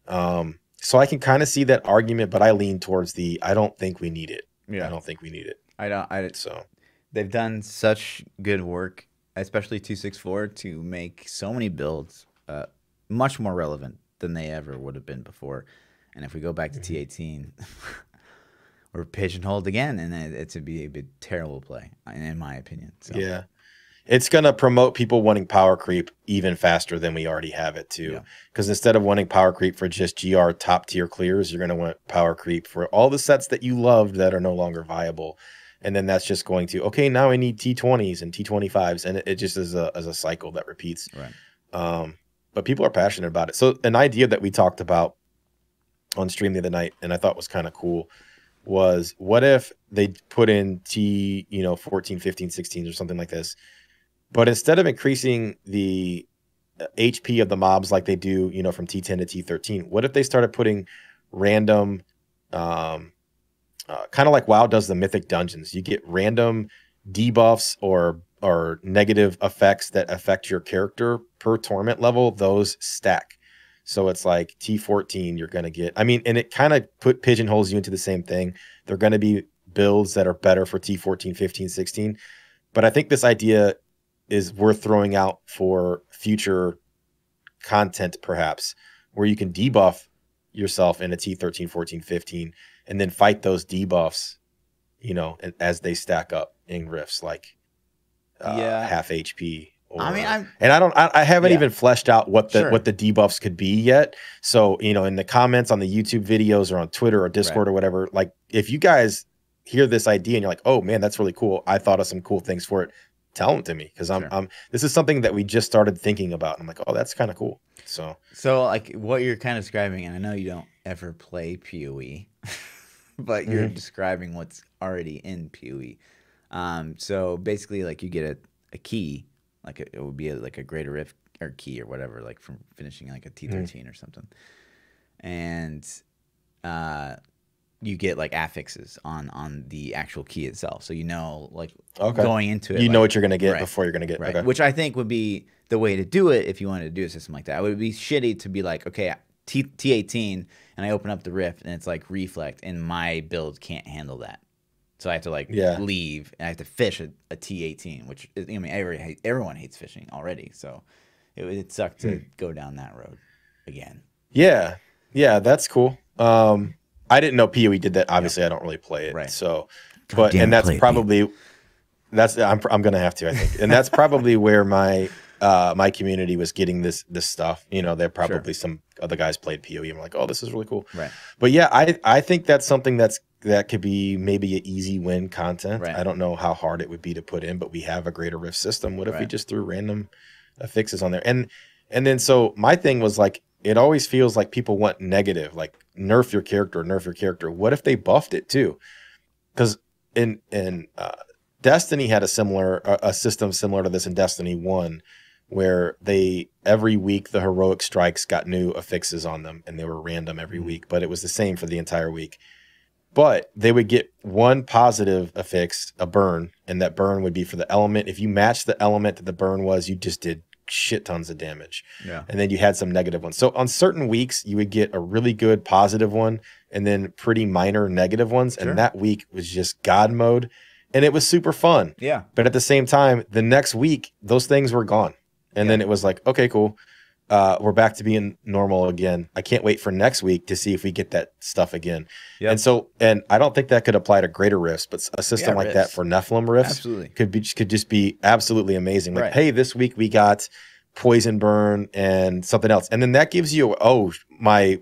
So I can kind of see that argument, but I lean towards I don't think we need it. Yeah. I don't think we need it. So they've done such good work, especially 264, to make so many builds much more relevant than they ever would have been before. And if we go back to T18, we're pigeonholed again, and it's to be a bit terrible play, in my opinion. So. Yeah. It's going to promote people wanting power creep even faster than we already have it, too. Because instead of wanting power creep for just GR top tier clears, you're going to want power creep for all the sets that you loved that are no longer viable. And then that's just going to, okay, now I need T20s and T25s. And it just is a cycle that repeats. Right. But people are passionate about it. So an idea that we talked about on stream the other night, and I thought was kind of cool, was what if they put in 14, 15, 16 or something like this, but instead of increasing the HP of the mobs like they do, you know, from T10 to T13, what if they started putting random, kind of like WoW does the mythic dungeons? You get random debuffs or negative effects that affect your character per torment level. Those stack. So it's like T14, you're going to get, and it kind of pigeonholes you into the same thing. They're going to be builds that are better for T14, 15, 16. But I think this idea is worth throwing out for future content perhaps where you can debuff yourself in a T13, 14, 15, and then fight those debuffs, you know, as they stack up in rifts, like half HP. Or, I mean, I haven't even fleshed out what the debuffs could be yet. So, you know, in the comments on the YouTube videos or on Twitter or Discord or whatever, like if you guys hear this idea and you're like, oh man, that's really cool, I thought of some cool things for it, tell them to me, because this is something that we just started thinking about. And I'm like, oh, that's kind of cool. So like what you're kind of describing, and I know you don't ever play PoE, but you're describing what's already in PoE. So basically, like you get a key, like it would be like a greater rift or key or whatever, like from finishing like a T13 or something, and you get like affixes on the actual key itself, so you know, like going into it, you know what you're gonna get before you're gonna get okay. Which I think would be the way to do it if you wanted to do a system like that. It would be shitty to be like, okay, T18, and I open up the rift and it's like reflect, and my build can't handle that. So I have to like leave, and I have to fish a T18, which is, I mean, everyone hates fishing already. So it sucked to go down that road again. Yeah, that's cool. I didn't know PoE did that. Obviously, I don't really play it. Right. So, but and that's probably I'm gonna have to, I think, and that's probably where my my community was getting this stuff. You know, they're probably some other guys played PoE and were like, oh, this is really cool. Right. But yeah, I think that's something that could be maybe an easy win content. Right. I don't know how hard it would be to put in, but we have a greater rift system. What if we just threw random affixes on there? And then so my thing was like, it always feels like people want negative, like nerf your character. What if they buffed it too? Because in Destiny had a system similar to this in Destiny 1, where every week the heroic strikes got new affixes on them, and they were random every week, but it was the same for the entire week. But they would get one positive affix, a burn, and that burn would be for the element. If you matched the element that the burn was, you just did shit tons of damage. Yeah. And then you had some negative ones. So on certain weeks, you would get a really good positive one and then pretty minor negative ones. Sure. And that week was just God mode. And it was super fun. Yeah. But at the same time, the next week, those things were gone. And then it was like, okay, cool. We're back to being normal again. I can't wait for next week to see if we get that stuff again. Yep. And I don't think that could apply to greater rifts, but a system like that for Nephilim rifts could just be absolutely amazing. Like, hey, this week we got poison burn and something else. And then that gives you, my,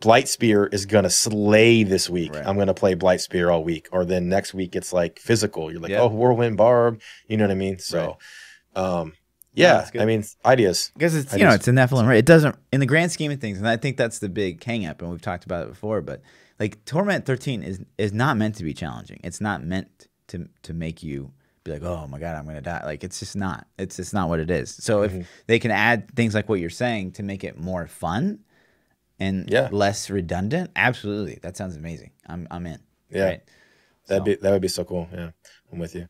Blight Spear is going to slay this week. Right. I'm going to play Blight Spear all week. Or then next week it's like physical. You're like, Whirlwind Barb. You know what I mean? So, yeah, I mean, ideas. Because it's, it's a Nephilim, right? It doesn't, in the grand scheme of things, and I think that's the big hang-up, and we've talked about it before, but like Torment 13 is not meant to be challenging. It's not meant to make you be like, oh my God, I'm going to die. Like, it's just not. It's just not what it is. So if they can add things like what you're saying to make it more fun and less redundant, absolutely. That sounds amazing. I'm in. Yeah. Right? That would be so cool. Yeah, I'm with you.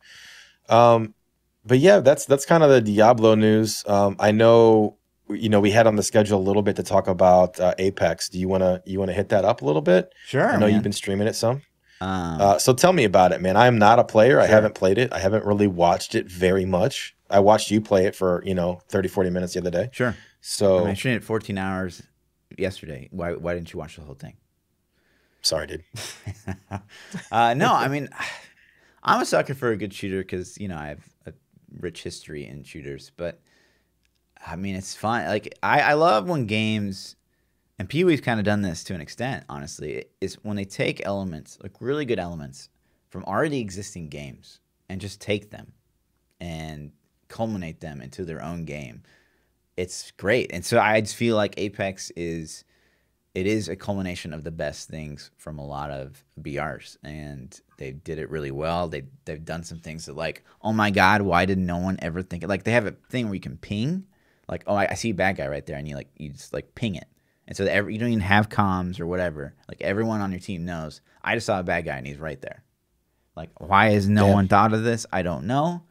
But yeah, that's kind of the Diablo news. I know, we had on the schedule a little bit to talk about Apex. Do you wanna hit that up a little bit? Sure. I know you've been streaming it some. So tell me about it, man. I am not a player. Sure. I haven't played it. I haven't really watched it very much. I watched you play it for 30, 40 minutes the other day. Sure. So I streamed it 14 hours yesterday. Why didn't you watch the whole thing? Sorry, dude. No, I mean, I'm a sucker for a good shooter because I have a rich history in shooters, but I mean, it's fun. Like I love when games, and PoE's kind of done this to an extent, honestly, is when they take elements, like really good elements from already existing games and just take them and culminate them into their own game. It's great. And so I just feel like Apex is a culmination of the best things from a lot of BRs, and they did it really well. They've done some things that, like, oh my God, why did no one ever think it? Like, they have a thing where you can ping, like, oh, I see a bad guy right there, and you just like ping it, and so you don't even have comms or whatever. Like, everyone on your team knows, I just saw a bad guy and he's right there. Like, why has no one thought of this? I don't know.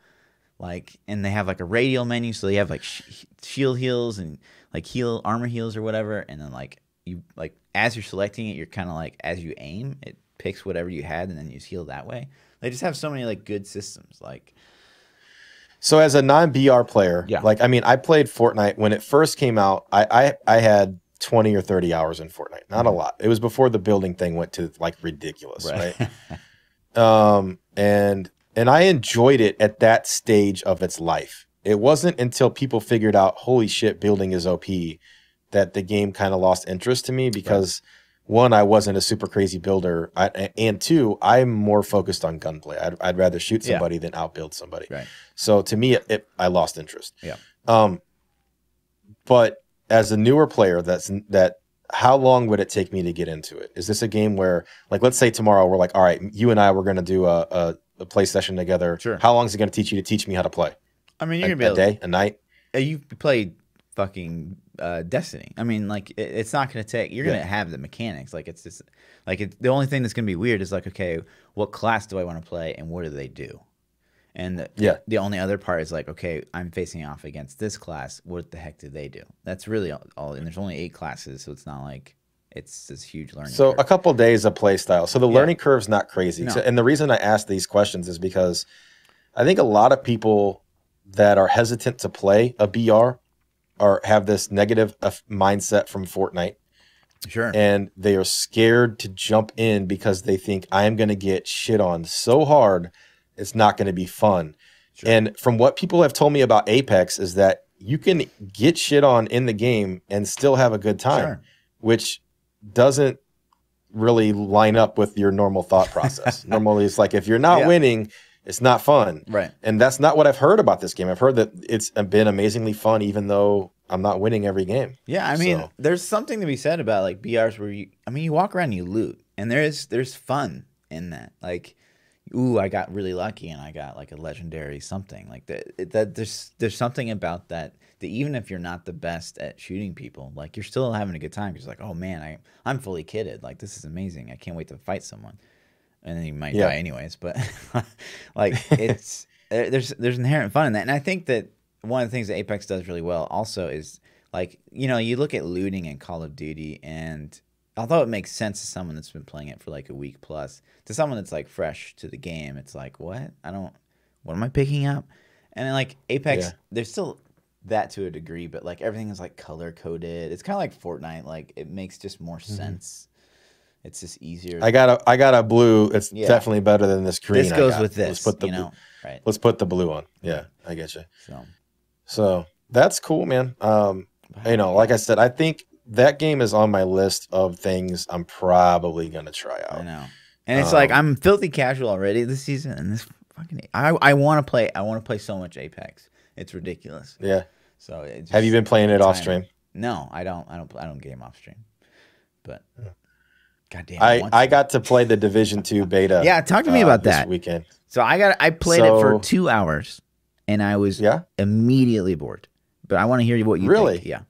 Like, and they have like a radial menu, so they have like shield heals and like armor heals or whatever, and then like you like as you're selecting it, you're kind of like as you aim, it picks whatever you had, and then you just heal that way. They just have so many like good systems. Like, So as a non-BR player, yeah. like, I mean, I played Fortnite when it first came out. I had 20 or 30 hours in Fortnite. Not a lot. It was before the building thing went to like ridiculous, right? And I enjoyed it at that stage of its life. It wasn't until people figured out, holy shit, building is OP, that the game kind of lost interest to me because one, I wasn't a super crazy builder, and two, I'm more focused on gunplay. I'd rather shoot somebody than outbuild somebody. Right. So to me, I lost interest. Yeah. But as a newer player, how long would it take me to get into it? Is this a game where, like, let's say tomorrow we're like, all right, you and I, we're going to do a play session together. Sure. How long is it going to teach me how to play? I mean, you're going to be a day, a night. You've played fucking Destiny. I mean, like, it's not going to take. You're going to have the mechanics. Like, it's just like the only thing that's going to be weird is like, okay, what class do I want to play, and what do they do? And the only other part is like, okay, I'm facing off against this class. What the heck do they do? That's really all. And there's only 8 classes, so it's not like it's this huge learning curve. A couple of days of play style. So the learning curve's not crazy. No. And the reason I ask these questions is because I think a lot of people that are hesitant to play a BR have this negative mindset from Fortnite. Sure. And they are scared to jump in because they think I'm going to get shit on so hard it's not going to be fun. Sure. And from what people have told me about Apex is that you can get shit on in the game and still have a good time, which doesn't really line up with your normal thought process. Normally, it's like if you're not winning, it's not fun. Right. And that's not what I've heard about this game. I've heard that it's been amazingly fun, even though I'm not winning every game. Yeah, I mean, there's something to be said about like BRs where you walk around and you loot, and there's fun in that. Like, ooh, I got really lucky and I got like a legendary something like that. There's something about that even if you're not the best at shooting people, like you're still having a good time. Because like, oh man, I'm fully kitted. Like this is amazing. I can't wait to fight someone. And then you might die anyways. But like it's there's inherent fun in that. And I think that one of the things that Apex does really well also is like, you look at looting in Call of Duty, and although it makes sense to someone that's been playing it for like a week plus, to someone that's like fresh to the game, it's like, what am I picking up? And then like Apex, there's still that to a degree, but like everything is like color coded. It's kind of like Fortnite. Like it makes just more sense. It's just easier. I got a blue. It's definitely better than this green. This goes with this. Let's put the right. Let's put the blue on. Yeah, I get you. So that's cool, man. Like I said, I think that game is on my list of things I'm probably gonna try out. I know, and it's like I'm filthy casual already this season, and this fucking I want to play. I want to play so much Apex. It's ridiculous. Yeah. So have you been playing it off stream? No, I don't game off stream. But goddamn, I got to play the Division 2 beta. Yeah, talk to me about that this weekend. So I played it for 2 hours, and I was immediately bored. But I want to hear what you think. Yeah,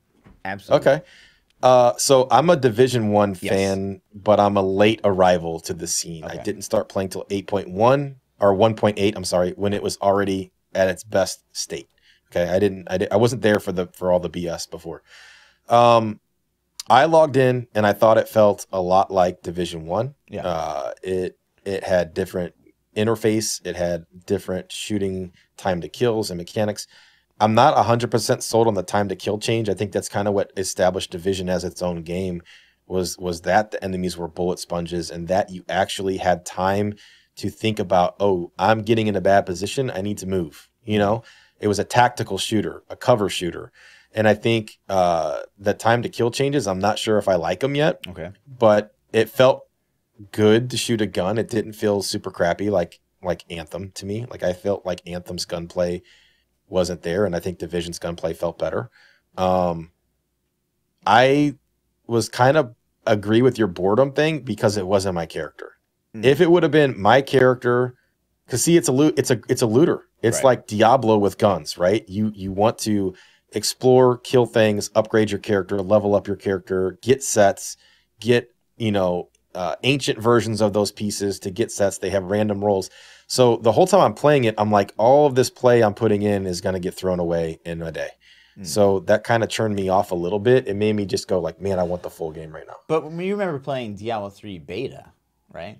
absolutely. Okay. So I'm a Division 1 fan, but I'm a late arrival to the scene. Okay. I didn't start playing till 8.1 or 1.8. I'm sorry, when it was already at its best state. Okay, I wasn't there for all the BS before. I logged in and I thought it felt a lot like Division 1. Yeah. It had different interface. It had different shooting time to kills and mechanics. I'm not 100% sold on the time to kill change. I think that's kind of what established Division as its own game was that the enemies were bullet sponges and that you actually had time to think about, oh, I'm getting in a bad position. I need to move. It was a tactical shooter, a cover shooter. And I think the time to kill changes, I'm not sure if I like them yet. Okay. But it felt good to shoot a gun. It didn't feel super crappy like Anthem to me. Like I felt like Anthem's gunplay wasn't there, and I think Division's gunplay felt better. I was kind of agree with your boredom thing because it wasn't my character. If it would have been my character, because see, it's a looter. It's like Diablo with guns, right? You want to explore, kill things, upgrade your character, level up your character, get sets, get ancient versions of those pieces to get sets. They have random rolls. So the whole time I'm playing it, I'm like, all of this play I'm putting in is going to get thrown away in a day. So that kind of turned me off a little bit. It made me just go like, man, I want the full game right now. But you remember playing Diablo 3 beta, right?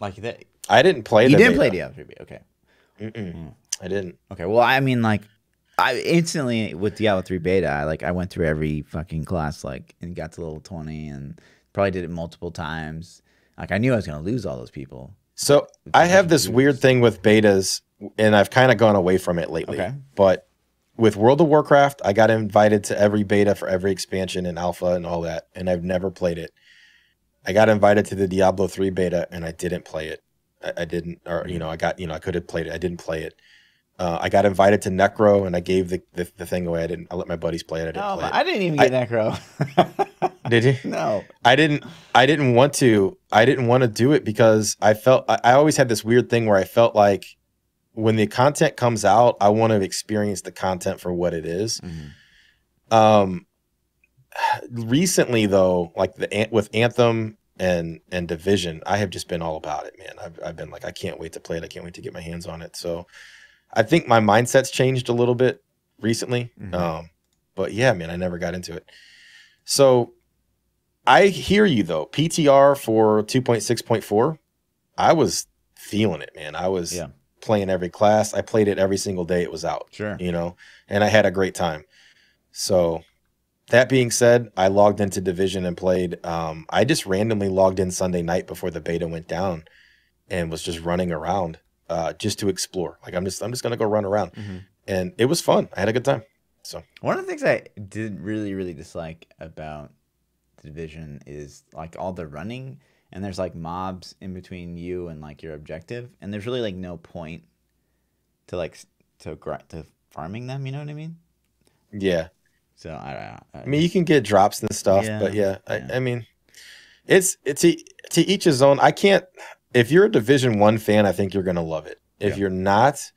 Like that. I didn't play the beta. You didn't beta. play Diablo 3 beta. Okay. I didn't. Okay, well, I mean, like, I instantly with Diablo 3 beta, I went through every fucking class, like, and got to level 20, and probably did it multiple times. Like, I knew I was gonna lose all those people. So I have this weird thing with betas, and I've kind of gone away from it lately. Okay. But with World of Warcraft, I got invited to every beta for every expansion and alpha and all that, and I've never played it. I got invited to the Diablo 3 beta, and I didn't play it. I didn't, or I could have played it. I didn't play it. I got invited to Necro, and I gave the thing away. I let my buddies play it. I didn't play it. I didn't even get Necro. Did you? No. I didn't want to. I didn't want to do it because I felt I always had this weird thing where I felt like when the content comes out, I want to experience the content for what it is. Mm-hmm. Recently though, like with Anthem and Division, I have just been all about it, man. I've been like, I can't wait to play it. I can't wait to get my hands on it. So I think my mindset's changed a little bit recently. Mm-hmm. But yeah, man, I never got into it. So I hear you though. PTR for 2.6.4, I was feeling it, man. I was playing every class. I played it every single day it was out. Sure. And I had a great time. So that being said, I logged into Division and played. I just randomly logged in Sunday night before the beta went down and was just running around just to explore. Like I'm just gonna go run around. Mm-hmm. And it was fun. I had a good time. So one of the things I did really, really dislike about Division is like all the running, and there's like mobs in between you and like your objective, and there's really like no point to to farming them. You know what I mean? Yeah. So I mean, you can get drops and stuff, but I mean, it's to each his own. I can't. If you're a Division 1 fan, I think you're gonna love it. If you're not,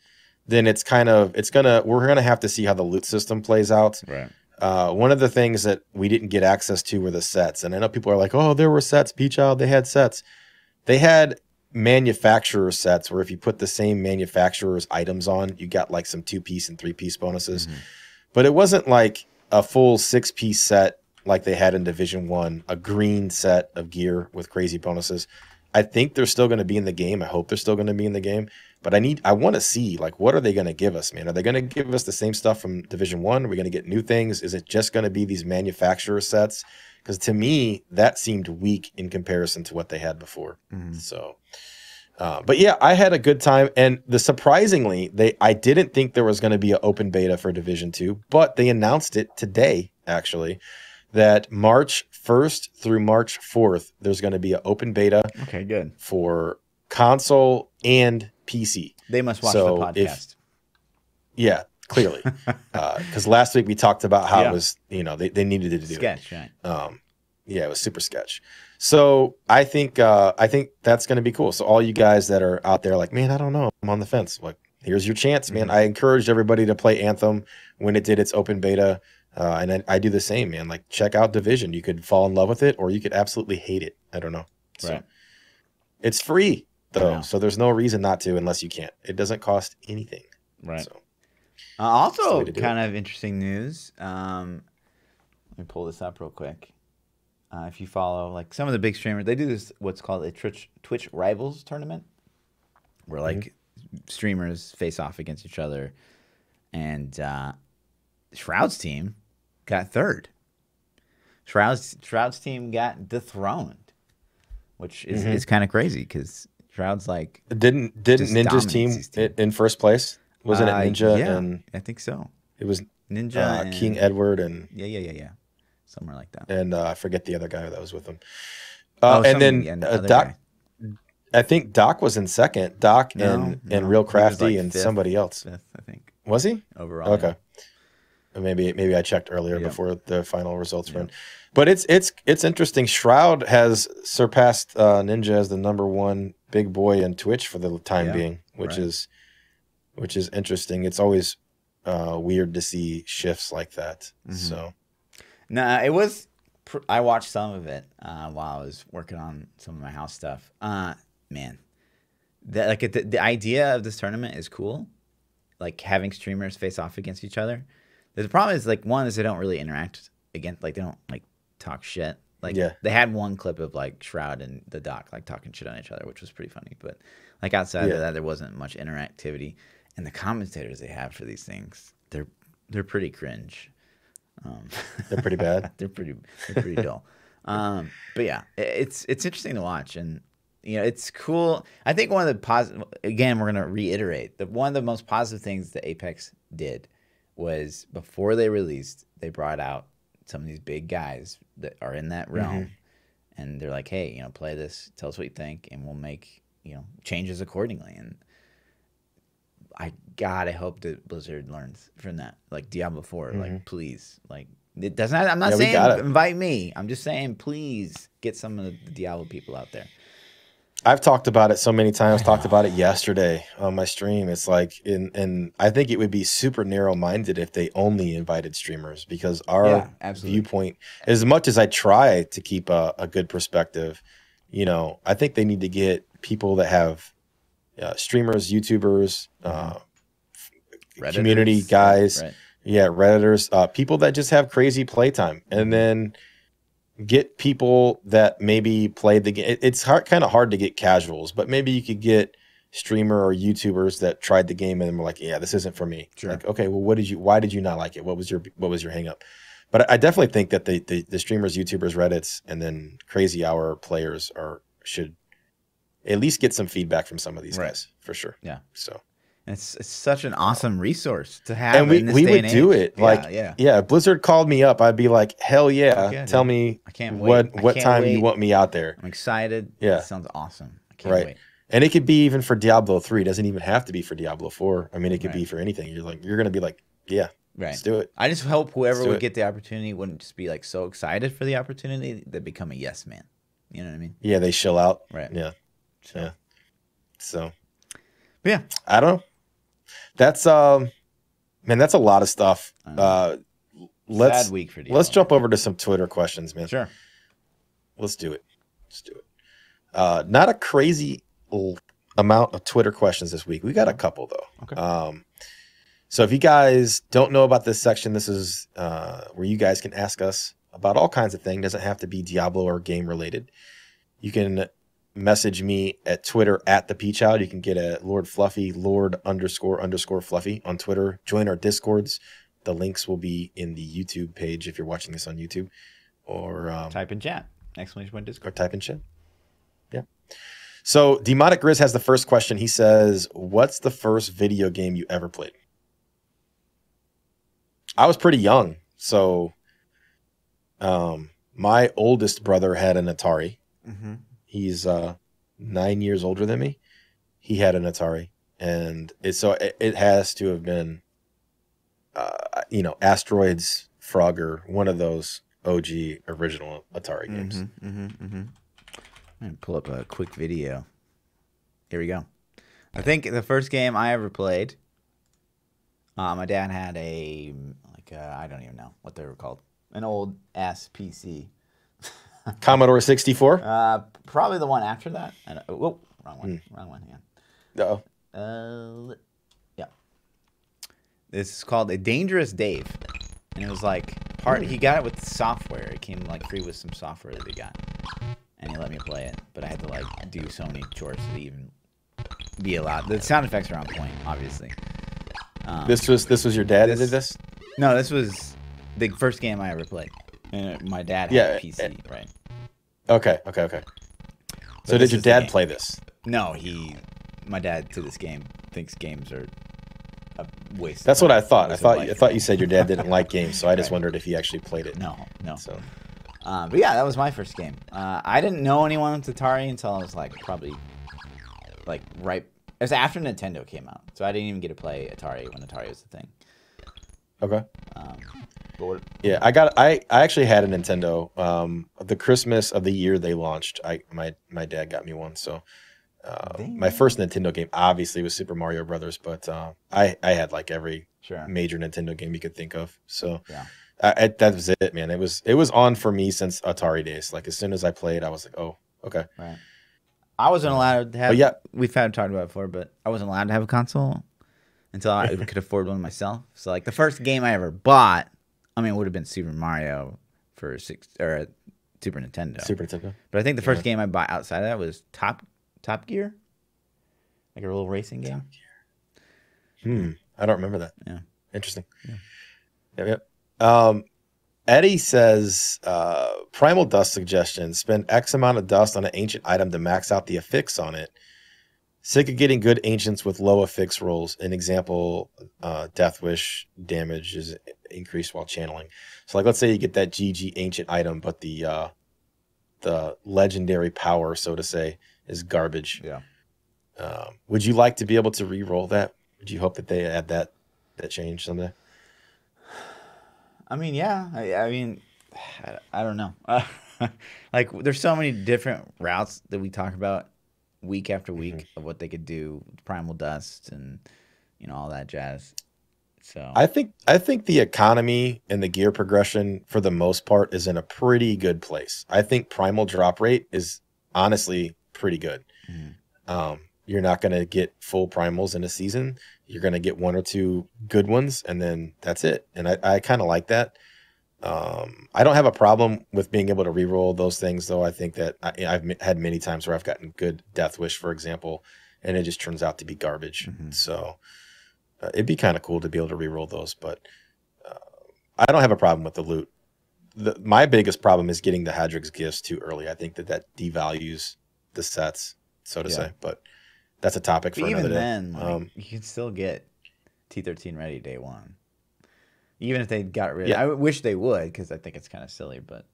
then we're gonna have to see how the loot system plays out. Right. One of the things that we didn't get access to were the sets. And I know people are like, oh, there were sets. ThaPChild, they had sets. They had manufacturer sets where if you put the same manufacturer's items on, you got like some 2-piece and 3-piece bonuses. Mm-hmm. But it wasn't like a full 6-piece set like they had in Division 1, a green set of gear with crazy bonuses. I think they're still going to be in the game. I hope they're still going to be in the game. But I want to see, like, what are they going to give us, man? Are they going to give us the same stuff from Division 1? Are we going to get new things? Is it just going to be these manufacturer sets? Because to me, that seemed weak in comparison to what they had before. Mm-hmm. So, but yeah, I had a good time. And I didn't think there was going to be an open beta for Division 2, but they announced it today, actually, that March 1st through March 4th, there's going to be an open beta. Okay, good. For console and PC. They must watch the podcast. Clearly. Because last week we talked about how it was, they needed to do sketch, right? It was super sketch. So I think that's going to be cool. So all you guys that are out there like, man, I don't know, I'm on the fence. Like, here's your chance, man. I encouraged everybody to play Anthem when it did its open beta. And I do the same, man. Like, check out Division. You could fall in love with it or you could absolutely hate it. I don't know. So it's free though. So there's no reason not to unless you can't. It doesn't cost anything. Right. So also kind of interesting news. Let me pull this up real quick. If you follow like some of the big streamers, they do this what's called a Twitch Rivals tournament, where like streamers face off against each other, and Shroud's team got third. Shroud's team got dethroned, which is kind of crazy because Shroud's like didn't Ninja's team in first place? Wasn't it Ninja? Yeah, and I think so. It was Ninja, and King Edward, and somewhere like that. And I forget the other guy that was with him. Doc. I think Doc was in second. Doc and Real Crafty and somebody else. Fifth, I think. Was he? Overall. Okay. Yeah. Maybe I checked earlier before the final results were in. But it's interesting. Shroud has surpassed Ninja as the #1 big boy in Twitch for the time being, which is interesting. It's always weird to see shifts like that. Mm-hmm. So, no, it was. I watched some of it while I was working on some of my house stuff. Man, the idea of this tournament is cool. Like having streamers face off against each other. The problem is like one is they don't really interact against, like they don't like talk shit. Like they had one clip of like Shroud and the Doc like talking shit on each other, which was pretty funny. But like outside of that, there wasn't much interactivity. and the commentators they have for these things, they're pretty cringe. They're pretty bad. they're pretty dull. But yeah, it's interesting to watch, and it's cool. I think one of the positive, again, we're gonna reiterate that one of the most positive things that Apex did was before they released, they brought out some of these big guys that are in that realm, and they're like, hey, play this, tell us what you think, and we'll make changes accordingly. And I hope that Blizzard learns from that, like Diablo 4. Like, please, like, it doesn't. I'm not saying invite me. I'm just saying, please get some of the Diablo people out there. I've talked about it so many times. Talked about it yesterday on my stream. It's like, and I think it would be super narrow-minded if they only invited streamers, because our viewpoint, as much as I try to keep a good perspective, I think they need to get people that have streamers, YouTubers, community guys, Redditors, people that just have crazy playtime, and then get people that maybe played the game. It's kind of hard to get casuals, but maybe you could get streamer or YouTubers that tried the game and were like, yeah, this isn't for me. Sure. Like, okay, well, why did you not like it? What was your hang up? But I definitely think that the streamers, YouTubers, Reddits, and then crazy hour players should at least get some feedback from some of these guys, for sure. Yeah. So it's such an awesome resource to have. And we would do it. Like, yeah, Blizzard called me up, I'd be like, hell yeah. Tell me what time you want me out there. I'm excited. Yeah. It sounds awesome. I can't wait. And it could be even for Diablo 3. It doesn't even have to be for Diablo 4. I mean, it could be for anything. You're going to be like, yeah, let's do it. I just hope whoever would get the opportunity wouldn't just be like so excited for the opportunity they become a yes man. You know what I mean? Yeah, they chill out. Right. Yeah. So, yeah, I don't know. That's man, that's a lot of stuff. Sad week for Diablo. Let's jump over to some Twitter questions, man. Sure. Let's do it. Not a crazy amount of Twitter questions this week. We got a couple though. Okay. So if you guys don't know about this section, this is where you guys can ask us about all kinds of things. Doesn't have to be Diablo or game related. You can message me at Twitter at ThaPChild. You can get at Lord Fluffy, Lord__Fluffy on Twitter. Join our Discords. The links will be in the YouTube page if you're watching this on YouTube. Or type in chat. !Discord. Or type in chat. Yeah. So Demonic Grizz has the first question. He says, what's the first video game you ever played? I was pretty young. So my oldest brother had an Atari. Mm-hmm. He's 9 years older than me. He had an Atari, and it has to have been, Asteroids, Frogger, one of those OG original Atari games. I'm gonna pull up a quick video. Here we go. I think the first game I ever played, my dad had I don't even know what they were called, an old ass PC. Commodore 64? Probably the one after that. Whoa, wrong one. Wrong one. Yeah. Yeah. This is called A Dangerous Dave, and it was like he got it with software. It came like free with some software that he got, and he let me play it. But I had to like do so many chores to even be allowed. The sound effects are on point, obviously. This was your dad that did this? No, this was the first game I ever played. My dad had a PC, right? Okay. So did your dad play this? No, my dad to this game thinks games are a waste. That's what I thought. I thought you said your dad didn't like games, so I just wondered if he actually played it. No. So, but yeah, that was my first game. I didn't know anyone with Atari until I was probably right. It was after Nintendo came out, so I didn't even get to play Atari when Atari was the thing. Okay. Yeah, I actually had a Nintendo. The Christmas of the year they launched, my dad got me one. So my first Nintendo game obviously was Super Mario Brothers, but I had like every major Nintendo game you could think of. So that was it, man. It was on for me since Atari days. Like as soon as I played, I was like, oh, okay. Right. I wasn't allowed to have. We've talked about it before, but I wasn't allowed to have a console until I could afford one myself. So like the first game I ever bought, it would have been Super Mario for Super Nintendo. Super Nintendo. But I think the first game I bought outside of that was Top Gear, like a little racing game. I don't remember that. Yeah. Interesting. Yeah. Yep. Eddie says, Primal Dust suggestion. Spend X amount of dust on an ancient item to max out the affix on it. Sick of getting good ancients with low affix rolls. An example, Death Wish damage is increased while channeling. So like, let's say you get that GG ancient item, but the legendary power, so to say, is garbage. Yeah. Would you like to be able to re-roll that? Would you hope that they add that change someday? I mean, yeah. I mean, I don't know. Like, there's so many different routes that we talk about week after week of what they could do with Primal Dust and, you know, all that jazz. So I think the economy and the gear progression for the most part is in a pretty good place. I think primal drop rate is honestly pretty good. You're not going to get full primals in a season. You're going to get one or two good ones, and then that's it. And I kind of like that. I don't have a problem with being able to reroll those things, though. I think that I've had many times where I've gotten good Death Wish, for example, and it just turns out to be garbage. So it'd be kind of cool to be able to reroll those, but I don't have a problem with the loot. My biggest problem is getting the Hadrig's gifts too early. I think that devalues the sets, so to say, but that's a topic for another day. Even then, you can still get T13 ready day one. Even if they got rid of it. I wish they would, because I think it's kind of silly, but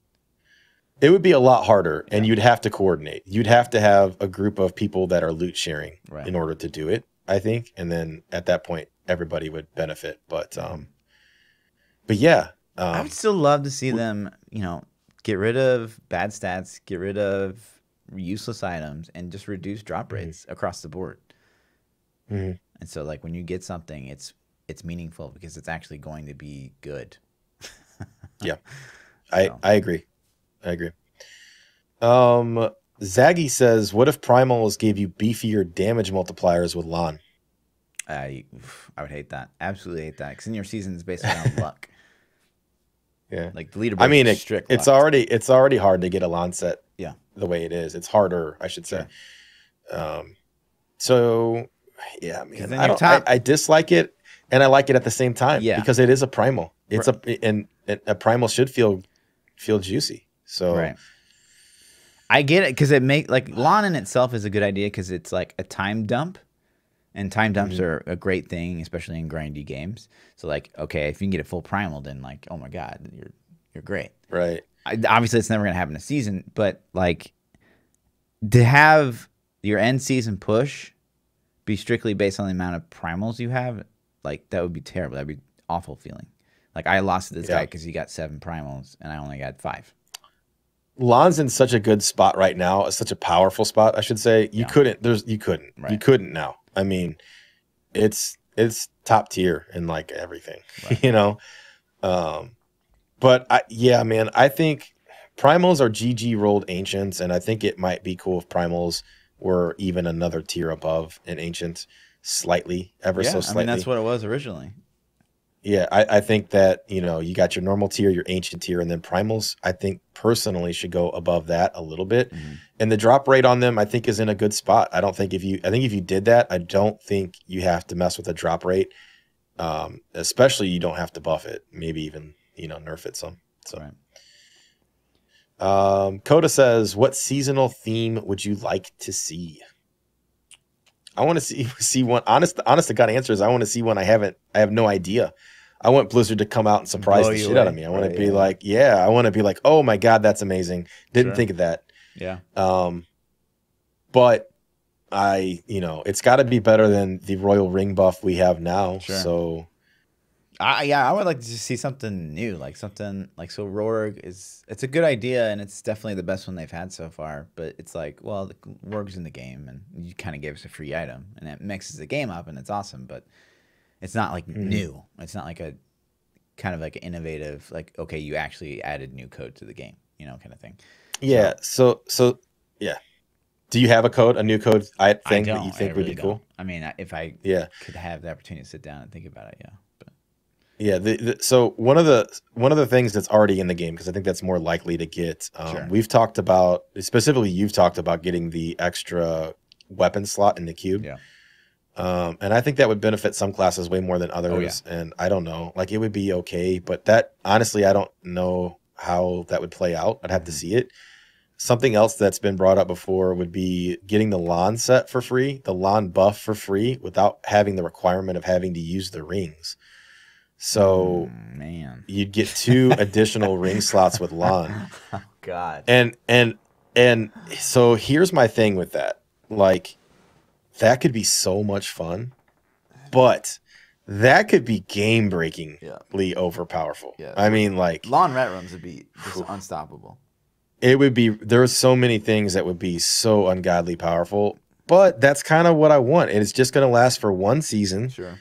it would be a lot harder, and you'd have to coordinate. You'd have to have a group of people that are loot sharing in order to do it, I think. And then at that point, everybody would benefit. But yeah. I would still love to see them, you know, get rid of bad stats, get rid of useless items, and just reduce drop rates across the board. And so, like, when you get something, it's meaningful because it's actually going to be good. Yeah, I agree. Zaggy says, what if primals gave you beefier damage multipliers with Lan? I would hate that. Absolutely hate that. Because in your season is based around luck. Yeah, like the leaderboard. I mean, it's already hard to get a Lan set. Yeah, the way it is, it's harder, I should say. So yeah, man, I dislike it. And I like it at the same time because it is a primal. It's a primal should feel juicy. So I get it because it like Lan in itself is a good idea because it's like a time dump, and time dumps are a great thing, especially in grindy games. So like, okay, if you can get a full primal, then like, oh my god, you're great. Right. Obviously, it's never gonna happen in a season, but like to have your end season push be strictly based on the amount of primals you have. Like, that would be terrible. That'd be awful feeling. Like, I lost to this guy because he got 7 primals, and I only got 5. Lan's in such a good spot right now. It's such a powerful spot, I should say. You couldn't now. I mean, it's top tier in, like, everything, you know? But, man, I think primals are GG rolled ancients, and I think it might be cool if primals were even another tier above an ancient. Slightly, so slightly. I mean, that's what it was originally. Yeah, I think that, you know, you got your normal tier, your ancient tier, and then primals, I think personally should go above that a little bit. And the drop rate on them, I think, is in a good spot. I think if you did that, I don't think you have to mess with the drop rate. Especially you don't have to buff it, maybe even, you know, nerf it some. So Coda says, what seasonal theme would you like to see? I want to see one. Honest to God answer is I want to see one. I have no idea. I want Blizzard to come out and surprise the shit out of me. I want to be like, I want to be like, oh my God, that's amazing. Didn't think of that. Yeah. But it's got to be better than the Royal Ring buff we have now. Sure. So I would like to just see something new, like something like, so Rorg it's a good idea, and it's definitely the best one they've had so far, but it's like, well, the Rorg's in the game, and you kind of gave us a free item, and it mixes the game up, and it's awesome, but it's not like new. It's not like a kind of like an innovative, like, okay, you actually added new code to the game, you know, kind of thing. Yeah. So yeah. Do you have a new code thing that you think would be cool? I mean, if I could have the opportunity to sit down and think about it, yeah. Yeah, so one of the things that's already in the game, because I think that's more likely to get. We've talked about, specifically, you've talked about getting the extra weapon slot in the cube. Yeah. And I think that would benefit some classes way more than others. And I don't know, like it would be okay, but that honestly, I don't know how that would play out. I'd have to see it. Something else that's been brought up before would be getting the lawn set for free, the lawn buff for free without having the requirement of having to use the rings. So man, you'd get 2 additional ring slots with lawn. Oh God. And so here's my thing with that. Like that could be so much fun, but that could be game breakingly overpowerful. Yeah. I mean, like lawn ret runs would be just unstoppable. It would be, there's so many things that would be so ungodly powerful, but that's kind of what I want. And it's just going to last for 1 season. Sure.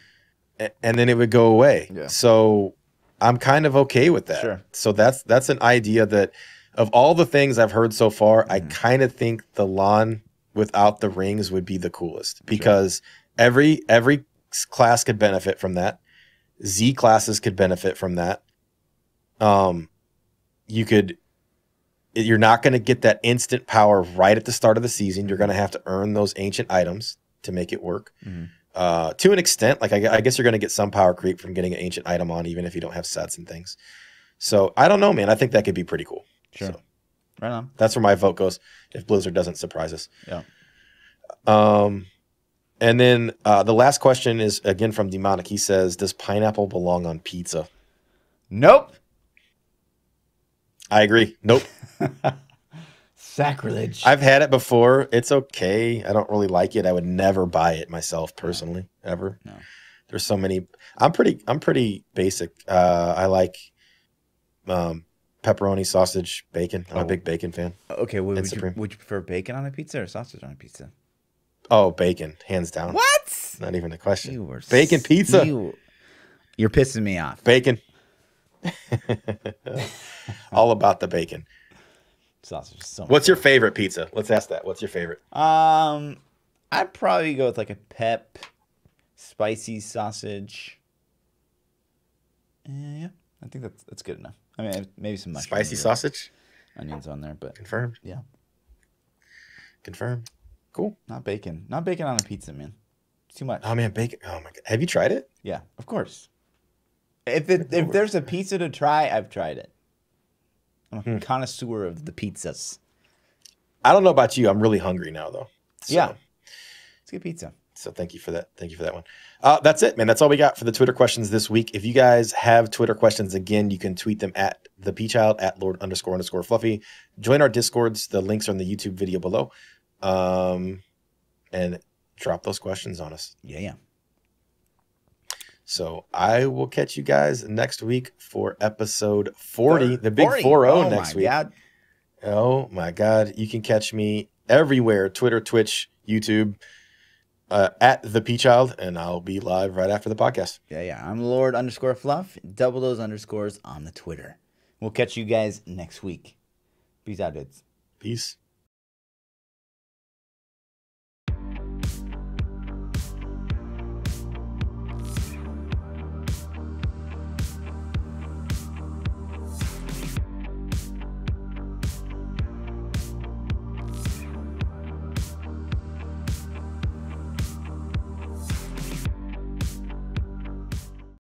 And then it would go away. Yeah. So I'm kind of okay with that. Sure. So that's an idea that of all the things I've heard so far, I kind of think the lawn without the rings would be the coolest because every class could benefit from that. Z classes could benefit from that. You're not going to get that instant power right at the start of the season. You're going to have to earn those ancient items to make it work. To an extent, like I guess you're going to get some power creep from getting an ancient item on, even if you don't have sets and things. So I don't know, man. I think that could be pretty cool. Sure. So, right on. that's where my vote goes if Blizzard doesn't surprise us. Yeah. And then the last question is again from Demonic. He says, "Does pineapple belong on pizza?" Nope. I agree. Nope. Sacrilege. I've had it before. It's okay. I don't really like it. I would never buy it myself personally, ever. No. There's so many. I'm pretty basic. I like pepperoni, sausage, bacon. I'm a big bacon fan. Okay, would you prefer bacon on a pizza or sausage on a pizza? Oh, bacon, hands down. What? Not even a question. Bacon pizza. You're pissing me off. Bacon. All about the bacon. Sausage is so much What's your favorite pizza? Let's ask that. What's your favorite? I'd probably go with like a spicy sausage. Yeah, I think that's good enough. I mean, maybe some mushrooms. Spicy sausage? Onions on there, but confirmed. Yeah. Confirmed. Cool. Not bacon. Not bacon on a pizza, man. It's too much. Oh man, bacon. Oh my God. Have you tried it? Yeah, of course. If there's a pizza to try, I've tried it. I'm a connoisseur of the pizzas. I don't know about you. I'm really hungry now, though. So, yeah. It's good pizza. So thank you for that. Thank you for that one. That's it, man. That's all we got for the Twitter questions this week. If you guys have Twitter questions, again, you can tweet them at ThaPChild, at Lord__Fluffy. Join our Discords. The links are in the YouTube video below. And drop those questions on us. Yeah. So I will catch you guys next week for episode 40, the big 40 next week. God. Oh my God. You can catch me everywhere, Twitter, Twitch, YouTube, at ThaPChild, and I'll be live right after the podcast. Yeah. I'm Lord_Fluff. Double those underscores on the Twitter. We'll catch you guys next week. Peace out, dudes. Peace.